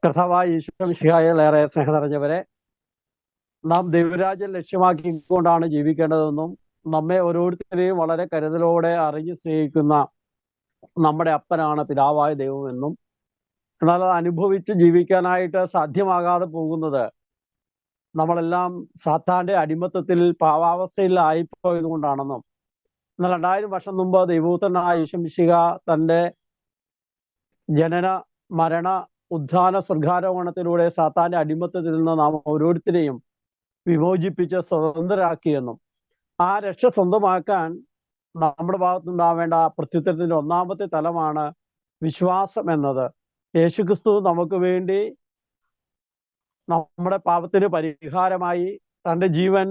കർത്താവായ ഈശോ മിശിഹായിൽ ഏറെ സ്നേഹം നിറഞ്ഞവരെ, നാം ദൈവരാജ്യം ലക്ഷ്യമാക്കിക്കൊണ്ടാണ് ജീവിക്കേണ്ടതെന്നും നമ്മെ ഓരോരുത്തരെയും വളരെ കരുതലോടെ അറിഞ്ഞ് സ്നേഹിക്കുന്ന നമ്മുടെ അപ്പനാണ് പിതാവായ ദൈവമെന്നും, എന്നാൽ അത് അനുഭവിച്ച് ജീവിക്കാനായിട്ട് സാധ്യമാകാതെ പോകുന്നത് നമ്മളെല്ലാം സാത്താന്റെ അടിമത്തത്തിൽ പാവാവസ്ഥയിൽ ആയിപ്പോയത് കൊണ്ടാണെന്നും, എന്നാൽ 2000 വർഷം മുമ്പ് ദൈവപുത്രനായ ഈശോ മിശിഹ തൻ്റെ ജനന മരണ ഉദ്ധാന സ്വർഗാരോഹണത്തിലൂടെ സാത്താന്റെ അടിമത്തത്തിൽ നിന്ന് നാം ഓരോരുത്തരെയും വിമോചിപ്പിച്ച് സ്വതന്ത്രരാക്കിയെന്നും, ആ രക്ഷ സ്വന്തമാക്കാൻ നമ്മുടെ ഭാഗത്തുനിന്നുണ്ടാവേണ്ട പ്രത്യുത്തരത്തിന്റെ ഒന്നാമത്തെ തലമാണ് വിശ്വാസം എന്നത്. യേശുക്രിസ്തു നമുക്ക് വേണ്ടി നമ്മുടെ പാപത്തിന് പരിഹാരമായി തൻ്റെ ജീവൻ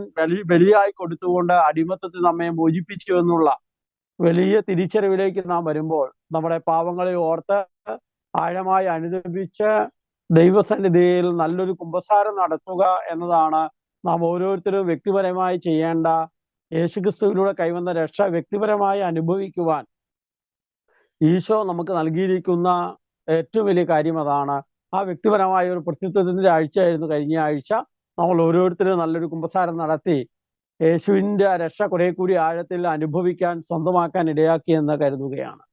ബലിയായി കൊടുത്തുകൊണ്ട് അടിമത്തത്തിൽ നമ്മെ മോചിപ്പിച്ചു എന്നുള്ള വലിയ തിരിച്ചറിവിലേക്ക് നാം വരുമ്പോൾ നമ്മുടെ പാവങ്ങളെ ഓർത്ത് ആഴമായി അനുദപിച്ച് ദൈവസന്നിധിയിൽ നല്ലൊരു കുമ്പസാരം നടത്തുക എന്നതാണ് നാം ഓരോരുത്തരും വ്യക്തിപരമായി ചെയ്യേണ്ട. യേശുക്രിസ്തുവിലൂടെ കൈവന്ന രക്ഷ വ്യക്തിപരമായി അനുഭവിക്കുവാൻ ഈശോ നമുക്ക് നൽകിയിരിക്കുന്ന ഏറ്റവും വലിയ കാര്യം അതാണ്. ആ വ്യക്തിപരമായ ഒരു പ്രത്യുത്വത്തിന്റെ ആഴ്ചയായിരുന്നു കഴിഞ്ഞ ആഴ്ച. നമ്മൾ ഓരോരുത്തരും നല്ലൊരു കുമ്പസാരം നടത്തി യേശുവിൻ്റെ രക്ഷ കുറെ കൂടി ആഴത്തിൽ അനുഭവിക്കാൻ സ്വന്തമാക്കാൻ ഇടയാക്കിയെന്ന് കരുതുകയാണ്.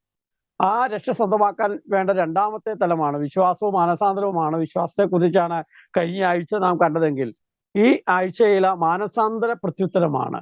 ആ രക്ഷ സ്വന്തമാക്കാൻ വേണ്ട രണ്ടാമത്തെ തലമാണ് വിശ്വാസവും മാനസാന്തരവുമാണ്. വിശ്വാസത്തെക്കുറിച്ചാണ് കഴിഞ്ഞ ആഴ്ച നാം കണ്ടതെങ്കിൽ, ഈ ആഴ്ചയിലെ മാനസാന്തര പ്രത്യുത്തരമാണ്.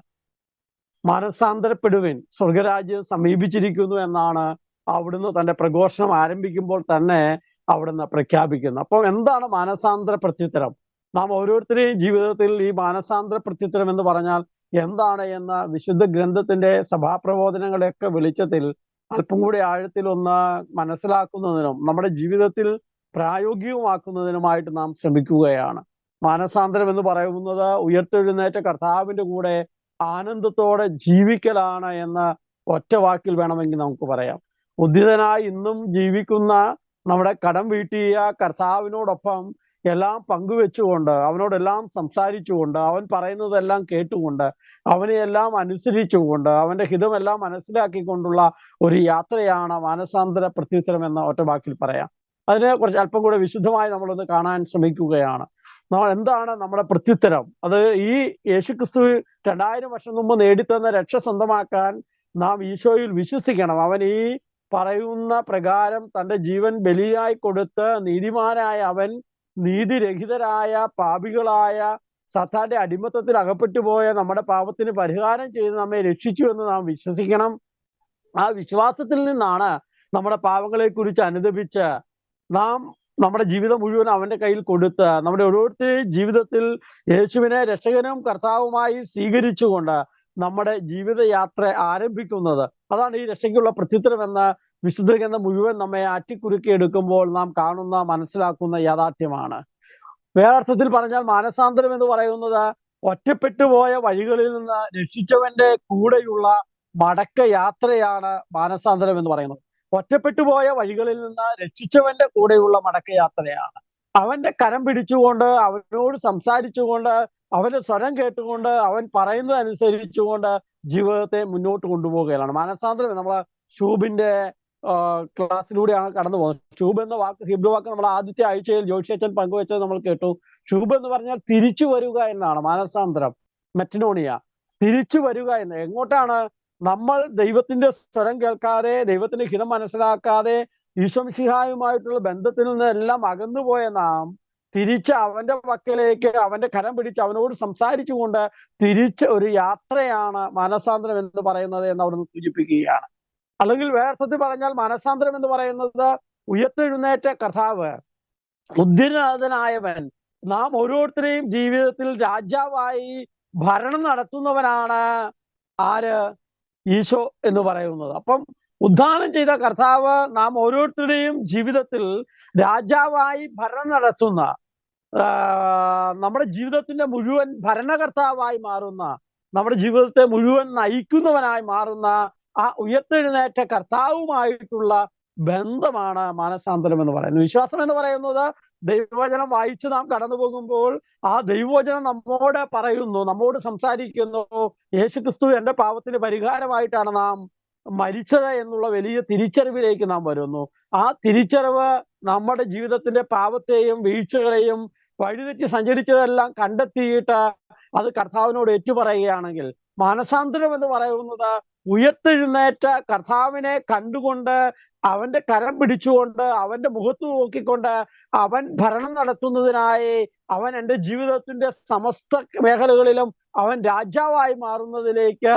മാനസാന്തരപ്പെടുവിൻ, സ്വർഗരാജ്യം സമീപിച്ചിരിക്കുന്നു എന്നാണ് അവിടുന്ന് തൻ്റെ പ്രഘോഷണം ആരംഭിക്കുമ്പോൾ തന്നെ അവിടുന്ന് പ്രഖ്യാപിക്കുന്നത്. അപ്പോൾ എന്താണ് മാനസാന്തര പ്രത്യുത്തരം? നാം ഓരോരുത്തരെയും ജീവിതത്തിൽ ഈ മാനസാന്തര പ്രത്യുത്തരം എന്ന് പറഞ്ഞാൽ എന്താണ് എന്ന വിശുദ്ധ ഗ്രന്ഥത്തിന്റെ സഭാപ്രബോധനങ്ങളെയൊക്കെ വെളിച്ചത്തിൽ അല്പം കൂടി ആഴത്തിൽ ഒന്ന് മനസ്സിലാക്കുന്നതിനും നമ്മുടെ ജീവിതത്തിൽ പ്രായോഗികമാക്കുന്നതിനുമായിട്ട് നാം ശ്രമിക്കുകയാണ്. മാനസാന്തരം എന്ന് പറയുന്നത് ഉയർത്തെഴുന്നേറ്റ കർത്താവിന്റെ കൂടെ ആനന്ദത്തോടെ ജീവിക്കലാണ് എന്ന് ഒറ്റ വാക്കിൽ വേണമെങ്കിൽ നമുക്ക് പറയാം. ഉദ്ധിതനായി ഇന്നും ജീവിക്കുന്ന നമ്മുടെ കടം വീട്ടിയ കർത്താവിനോടൊപ്പം എല്ലാം പങ്കുവെച്ചുകൊണ്ട്, അവനോടെല്ലാം സംസാരിച്ചുകൊണ്ട്, അവൻ പറയുന്നതെല്ലാം കേട്ടുകൊണ്ട്, അവനെയെല്ലാം അനുസരിച്ചുകൊണ്ട്, അവൻ്റെ ഹിതമെല്ലാം മനസ്സിലാക്കിക്കൊണ്ടുള്ള ഒരു യാത്രയാണ് മാനസാന്തര പ്രത്യുത്തരം എന്ന ഒറ്റ വാക്കിൽ പറയാം. അതിനെ കുറിച്ച് അല്പം കൂടെ വിശുദ്ധമായി നമ്മളൊന്ന് കാണാൻ ശ്രമിക്കുകയാണ്. എന്താണ് നമ്മുടെ പ്രത്യുത്തരം? അത് ഈ യേശുക്രിസ്തു 2000 വർഷം മുമ്പ് നേടിത്തന്ന രക്ഷ സ്വന്തമാക്കാൻ നാം ഈശോയിൽ വിശ്വസിക്കണം. അവൻ ഈ പറയുന്ന പ്രകാരം തൻ്റെ ജീവൻ ബലിയായി കൊടുത്ത് നീതിമാനായ അവൻ നീതിരഹിതരായ പാപികളായ സാത്താന്റെ അടിമത്തത്തിൽ അകപ്പെട്ടു പോയ നമ്മുടെ പാപത്തിന് പരിഹാരം ചെയ്ത് നമ്മെ രക്ഷിച്ചു എന്ന് നാം വിശ്വസിക്കണം. ആ വിശ്വാസത്തിൽ നിന്നാണ് നമ്മുടെ പാപങ്ങളെ കുറിച്ച് അനുദപിച്ച് നാം നമ്മുടെ ജീവിതം മുഴുവൻ അവന്റെ കയ്യിൽ കൊടുത്ത് നമ്മുടെ ഓരോരുത്തരുടെയും ജീവിതത്തിൽ യേശുവിനെ രക്ഷകനും കർത്താവുമായി സ്വീകരിച്ചുകൊണ്ട് നമ്മുടെ ജീവിതയാത്ര ആരംഭിക്കുന്നത്. അതാണ് ഈ രക്ഷയ്ക്കുള്ള പ്രത്യുത്തരം എന്ന വിശുദ്ധ ഗ്രന്ഥം മുഴുവൻ നമ്മെ ആറ്റിക്കുറുക്കി എടുക്കുമ്പോൾ നാം കാണുന്ന മനസ്സിലാക്കുന്ന യാഥാർത്ഥ്യമാണ്. വേറെ അർത്ഥത്തിൽ പറഞ്ഞാൽ മാനസാന്തരം എന്ന് പറയുന്നത് ഒറ്റപ്പെട്ടുപോയ വഴികളിൽ നിന്ന് രക്ഷിച്ചവന്റെ കൂടെയുള്ള മടക്ക യാത്രയാണ് മാനസാന്തരം എന്ന് പറയുന്നത്. ഒറ്റപ്പെട്ടുപോയ വഴികളിൽ നിന്ന് രക്ഷിച്ചവന്റെ കൂടെയുള്ള മടക്ക യാത്രയാണ്. അവന്റെ കരം പിടിച്ചുകൊണ്ട്, അവനോട് സംസാരിച്ചുകൊണ്ട്, അവന്റെ സ്വരം കേട്ടുകൊണ്ട്, അവൻ പറയുന്നത് അനുസരിച്ചുകൊണ്ട് ജീവിതത്തെ മുന്നോട്ട് കൊണ്ടുപോവുകയാണ് മാനസാന്തരം. നമ്മൾ ഷൂബിന്റെ ക്ലാസ്സിലൂടെയാണ് കടന്നു പോകുന്നത്. ഷൂബ് എന്ന വാക്ക്, ഹിബ്രു വാക്ക് നമ്മൾ ആദ്യത്തെ ആഴ്ചയിൽ ജോഷിയച്ചൻ പങ്കുവെച്ചത് നമ്മൾ കേട്ടു. ഷൂബ് എന്ന് പറഞ്ഞാൽ തിരിച്ചു വരിക എന്നാണ് മാനസാന്തരം, മെറ്റനോണിയ, തിരിച്ചു വരിക എന്ന്. എങ്ങോട്ടാണ്? നമ്മൾ ദൈവത്തിന്റെ സ്വരം കേൾക്കാതെ, ദൈവത്തിന്റെ ഹിതം മനസ്സിലാക്കാതെ, ഈശോ മിശിഹായുമായിട്ടുള്ള ബന്ധത്തിൽ നിന്ന് എല്ലാം അകന്നുപോയ നാം തിരിച്ച് അവന്റെ പക്കലേക്ക്, അവന്റെ കരം പിടിച്ച് അവനോട് സംസാരിച്ചുകൊണ്ട് തിരിച്ച് ഒരു യാത്രയാണ് മാനസാന്തരം എന്ന് പറയുന്നത് എന്ന് അവിടുന്ന് സൂചിപ്പിക്കുകയാണ്. അല്ലെങ്കിൽ വേറെർത്ഥത്തിൽ പറഞ്ഞാൽ മാനസാന്തരം എന്ന് പറയുന്നത് ഉയർത്തെഴുന്നേറ്റ കർത്താവ്, ഉദ്ധിതനായവൻ, നാം ഓരോരുത്തരെയും ജീവിതത്തിൽ രാജാവായി ഭരണം നടത്തുന്നവനാണ് ആര്? ഈശോ എന്ന് പറയുന്നത്. അപ്പം ഉദ്ധാനം ചെയ്ത കർത്താവ് നാം ഓരോരുത്തരുടെയും ജീവിതത്തിൽ രാജാവായി ഭരണം നടത്തുന്ന, നമ്മുടെ ജീവിതത്തിന്റെ മുഴുവൻ ഭരണകർത്താവായി മാറുന്ന, നമ്മുടെ ജീവിതത്തെ മുഴുവൻ നയിക്കുന്നവനായി മാറുന്ന ആ ഉയർത്തെഴുന്നേറ്റ കർത്താവുമായിട്ടുള്ള ബന്ധമാണ് മാനസാന്തരം എന്ന് പറയുന്നത്. വിശ്വാസം എന്ന് പറയുന്നത് ദൈവവചനം വായിച്ച് നാം കടന്നു പോകുമ്പോൾ ആ ദൈവവചനം നമ്മോട് പറയുന്നു, നമ്മോട് സംസാരിക്കുന്നു. യേശുക്രിസ്തു എൻ്റെ പാപത്തിന് പരിഹാരമായിട്ടാണ് നാം മരിച്ചത് എന്നുള്ള വലിയ തിരിച്ചറിവിലേക്ക് നാം വരുന്നു. ആ തിരിച്ചറിവ് നമ്മുടെ ജീവിതത്തിന്റെ പാപത്തെയും വീഴ്ചകളെയും വഴിതെറ്റി സഞ്ചരിച്ചതെല്ലാം കണ്ടെത്തിയിട്ട് അത് കർത്താവിനോട് ഏറ്റുപറയുകയാണെങ്കിൽ, മാനസാന്തരം എന്ന് പറയുന്നത് ഉയർത്തെഴുന്നേറ്റ കർത്താവിനെ കണ്ടുകൊണ്ട് അവന്റെ കരം പിടിച്ചുകൊണ്ട് അവന്റെ മുഖത്ത് നോക്കിക്കൊണ്ട് അവൻ ഭരണം നടത്തുന്നതിനായി അവൻ എൻ്റെ ജീവിതത്തിന്റെ സമസ്ത മേഖലകളിലും അവൻ രാജാവായി മാറുന്നതിലേക്ക്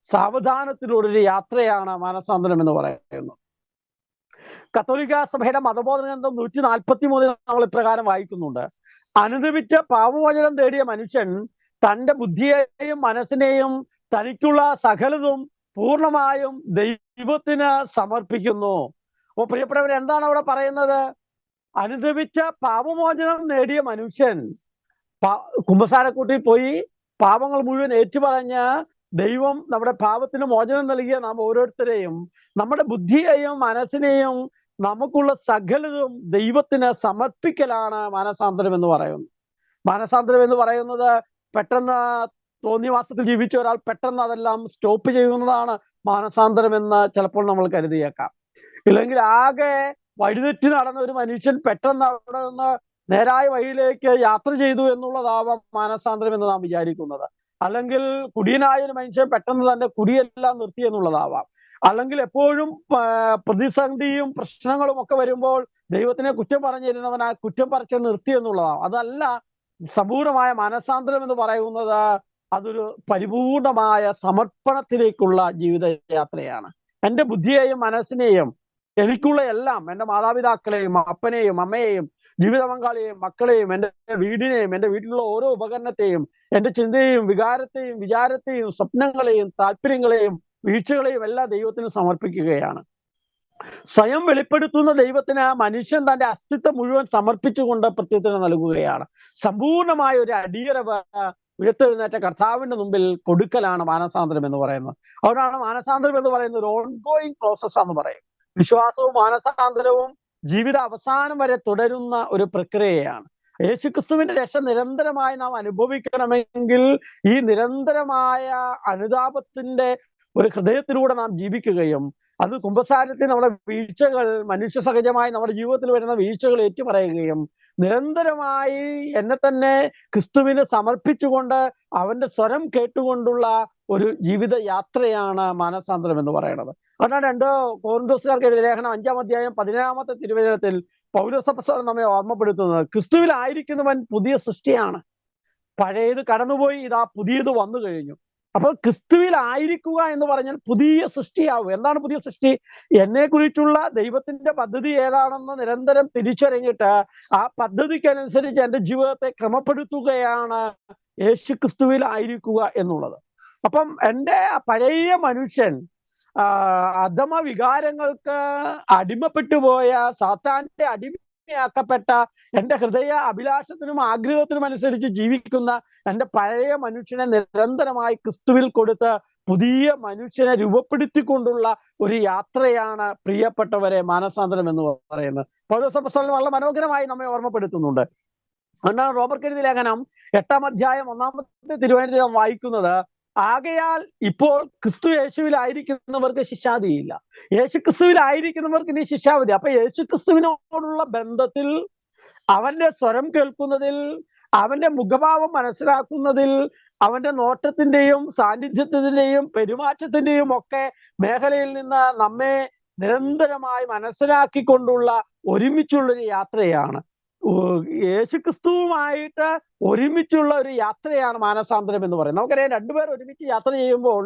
സാവധാനത്തിലൂടെ യാത്രയാണ് മാനസാന്തരം എന്ന് പറയുന്നത്. കത്തോലിക്ക സഭയുടെ മതബോധന ഗ്രന്ഥം 143 നമ്മൾ ഇപ്രകാരം വായിക്കുന്നുണ്ട്: അനുദപിച്ച് പാപമോചനം തേടിയ മനുഷ്യൻ തന്റെ ബുദ്ധിയെയും മനസ്സിനെയും തനിക്കുള്ള സകലതും പൂർണ്ണമായും ദൈവത്തിന് സമർപ്പിക്കുന്നു. അപ്പോൾ പ്രിയപ്പെട്ടവർ, എന്താണ് അവിടെ പറയുന്നത്? അനുദപിച്ച പാപമോചനം നേടിയ മനുഷ്യൻ കുമ്പസാരക്കൂട്ടിൽ പോയി പാപങ്ങൾ മുഴുവൻ ഏറ്റുപറഞ്ഞ് ദൈവം നമ്മുടെ പാപത്തിന് മോചനം നൽകിയ നാം ഓരോരുത്തരെയും നമ്മുടെ ബുദ്ധിയെയും മനസ്സിനെയും നമുക്കുള്ള സകലതും ദൈവത്തിന് സമർപ്പിക്കലാണ് മാനസാന്തരം എന്ന് പറയുന്നത്. മാനസാന്തരം എന്ന് പറയുന്നത് പെട്ടെന്ന് തോന്നിയ മാസത്തിൽ ജീവിച്ച ഒരാൾ പെട്ടെന്ന് അതെല്ലാം സ്റ്റോപ്പ് ചെയ്യുന്നതാണ് മാനസാന്തരം എന്ന് ചിലപ്പോൾ നമ്മൾ കരുതിയേക്കാം. ഇല്ലെങ്കിൽ ആകെ വഴിതെറ്റി നടന്ന ഒരു മനുഷ്യൻ പെട്ടെന്ന് അവിടെ നിന്ന് നേരായ വഴിയിലേക്ക് യാത്ര ചെയ്തു എന്നുള്ളതാവാം മാനസാന്തരം എന്ന് നാം വിചാരിക്കുന്നത്. അല്ലെങ്കിൽ കുടിയനായ ഒരു മനുഷ്യൻ പെട്ടെന്ന് തന്നെ കുടിയെല്ലാം നിർത്തി എന്നുള്ളതാവാം. അല്ലെങ്കിൽ എപ്പോഴും പ്രതിസന്ധിയും പ്രശ്നങ്ങളും ഒക്കെ വരുമ്പോൾ ദൈവത്തിനെ കുറ്റം പറഞ്ഞിരുന്നവൻ ആ കുറ്റം പറിച്ച് നിർത്തി എന്നുള്ളതാവാം. അതല്ല സമ്പൂർണമായ മാനസാന്തരം എന്ന് പറയുന്നത്. അതൊരു പരിപൂർണമായ സമർപ്പണത്തിലേക്കുള്ള ജീവിതയാത്രയാണ്. എൻ്റെ ബുദ്ധിയെയും മനസ്സിനെയും എനിക്കുള്ള എല്ലാം, എൻ്റെ മാതാപിതാക്കളെയും അപ്പനെയും അമ്മയെയും ജീവിത പങ്കാളിയെയും മക്കളെയും എൻ്റെ വീടിനെയും എൻ്റെ വീട്ടിലുള്ള ഓരോ ഉപകരണത്തെയും എൻ്റെ ചിന്തയെയും വികാരത്തെയും വിചാരത്തെയും സ്വപ്നങ്ങളെയും താല്പര്യങ്ങളെയും വീഴ്ചകളെയും എല്ലാം ദൈവത്തിന് സമർപ്പിക്കുകയാണ്. സ്വയം വെളിപ്പെടുത്തുന്ന ദൈവത്തിന് മനുഷ്യൻ തന്റെ അസ്തിത്വം മുഴുവൻ സമർപ്പിച്ചുകൊണ്ട് പ്രത്യുത്തരം നൽകുകയാണ്. സമ്പൂർണമായ ഒരു അടിയറവ് ഉയർത്തെഴുന്നേറ്റ കർത്താവിന്റെ മുമ്പിൽ കൊടുക്കലാണ് മാനസാന്തരം എന്ന് പറയുന്നത്. അതുകൊണ്ടാണ് മാനസാന്തരം എന്ന് പറയുന്നത് ഒരു ഓൺഗോയിങ് പ്രോസസ് എന്ന് പറയും. വിശ്വാസവും മാനസാന്തരവും ജീവിത അവസാനം വരെ തുടരുന്ന ഒരു പ്രക്രിയയാണ്. യേശുക്രിസ്തുവിന്റെ രക്ഷ നിരന്തരമായി നാം അനുഭവിക്കണമെങ്കിൽ ഈ നിരന്തരമായ അനുതാപത്തിന്റെ ഒരു ഹൃദയത്തിലൂടെ നാം ജീവിക്കുകയും അത് കുമ്പസാരത്തിൽ നമ്മുടെ വീഴ്ചകൾ, മനുഷ്യ സഹജമായി നമ്മുടെ ജീവിതത്തിൽ വരുന്ന വീഴ്ചകൾ ഏറ്റുപറയുകയും നിരന്തരമായി എന്നെ തന്നെ ക്രിസ്തുവിന് സമർപ്പിച്ചുകൊണ്ട് അവന്റെ സ്വരം കേട്ടുകൊണ്ടുള്ള ഒരു ജീവിത യാത്രയാണ് മാനസാന്തരം എന്ന് പറയുന്നത്. അതുകൊണ്ടാണ് 2 കൊരിന്തോസുകാർക്ക് എഴുതിയ ലേഖനം 5-ാം അധ്യായം 17-ാമത്തെ തിരുവചനത്തിൽ പൗലോസ് അപ്പോസ്തലൻ നമ്മെ ഓർമ്മപ്പെടുത്തുന്നത് ക്രിസ്തുവിലായിരിക്കുന്നവൻ പുതിയ സൃഷ്ടിയാണ്, പഴയത് കടന്നുപോയി, ഇതാ പുതിയത് വന്നു കഴിഞ്ഞു. അപ്പോൾ ക്രിസ്തുവിൽ ആയിരിക്കുക എന്ന് പറഞ്ഞാൽ പുതിയ സൃഷ്ടിയാവും. എന്താണ് പുതിയ സൃഷ്ടി? എന്നെ കുറിച്ചുള്ള ദൈവത്തിന്റെ പദ്ധതി ഏതാണെന്ന് നിരന്തരം തിരിച്ചറിഞ്ഞിട്ട് ആ പദ്ധതിക്കനുസരിച്ച് എൻ്റെ ജീവിതത്തെ ക്രമപ്പെടുത്തുകയാണ് യേശു ക്രിസ്തുവിൽ ആയിരിക്കുക എന്നുള്ളത്. അപ്പം എൻ്റെ പഴയ മനുഷ്യൻ അധമ വികാരങ്ങൾക്ക് അടിമപ്പെട്ടു പോയ, സാത്താന്റെ അടിമയാക്കപ്പെട്ട, എൻ്റെ ഹൃദയ അഭിലാഷത്തിനും ആഗ്രഹത്തിനും അനുസരിച്ച് ജീവിക്കുന്ന എൻ്റെ പഴയ മനുഷ്യനെ നിരന്തരമായി ക്രിസ്തുവിൽ കൊടുത്ത് പുതിയ മനുഷ്യനെ രൂപപ്പെടുത്തിക്കൊണ്ടുള്ള ഒരു യാത്രയാണ് പ്രിയപ്പെട്ടവരെ മാനസാന്തരം എന്ന് പറയുന്നത്. പൗലോസ് അപ്പോസ്തലൻ വളരെ മനോഹരമായി നമ്മെ ഓർമ്മപ്പെടുത്തുന്നുണ്ട്. അതുകൊണ്ടാണ് റോമർക്ക് എഴുതിയ ലേഖനം 8-ാം അധ്യായം 1-ാമത്തെ തിരുവചനത്തിൽ വായിക്കുന്നത്: ആകയാൽ ഇപ്പോൾ ക്രിസ്തു യേശുവിലായിരിക്കുന്നവർക്ക് ശിക്ഷാവിധിയില്ല. യേശു ക്രിസ്തുവിലായിരിക്കുന്നവർക്ക് ഇനി ശിക്ഷാവിധി. അപ്പൊ യേശു ക്രിസ്തുവിനോടുള്ള ബന്ധത്തിൽ, അവന്റെ സ്വരം കേൾക്കുന്നതിൽ, അവന്റെ മുഖഭാവം മനസ്സിലാക്കുന്നതിൽ, അവന്റെ നോട്ടത്തിന്റെയും സാന്നിധ്യത്തിന്റെയും പെരുമാറ്റത്തിന്റെയും ഒക്കെ മേഖലയിൽ നിന്ന് നമ്മെ നിരന്തരമായി മനസ്സിലാക്കിക്കൊണ്ടുള്ള ഒരുമിച്ചുള്ളൊരു യാത്രയാണ്. യേശുക്രിസ്തുവുമായിട്ട് ഒരുമിച്ചുള്ള ഒരു യാത്രയാണ് മാനസാന്തരം എന്ന് പറയുന്നത്. നമുക്കറിയാം, 2 പേർ ഒരുമിച്ച് യാത്ര ചെയ്യുമ്പോൾ,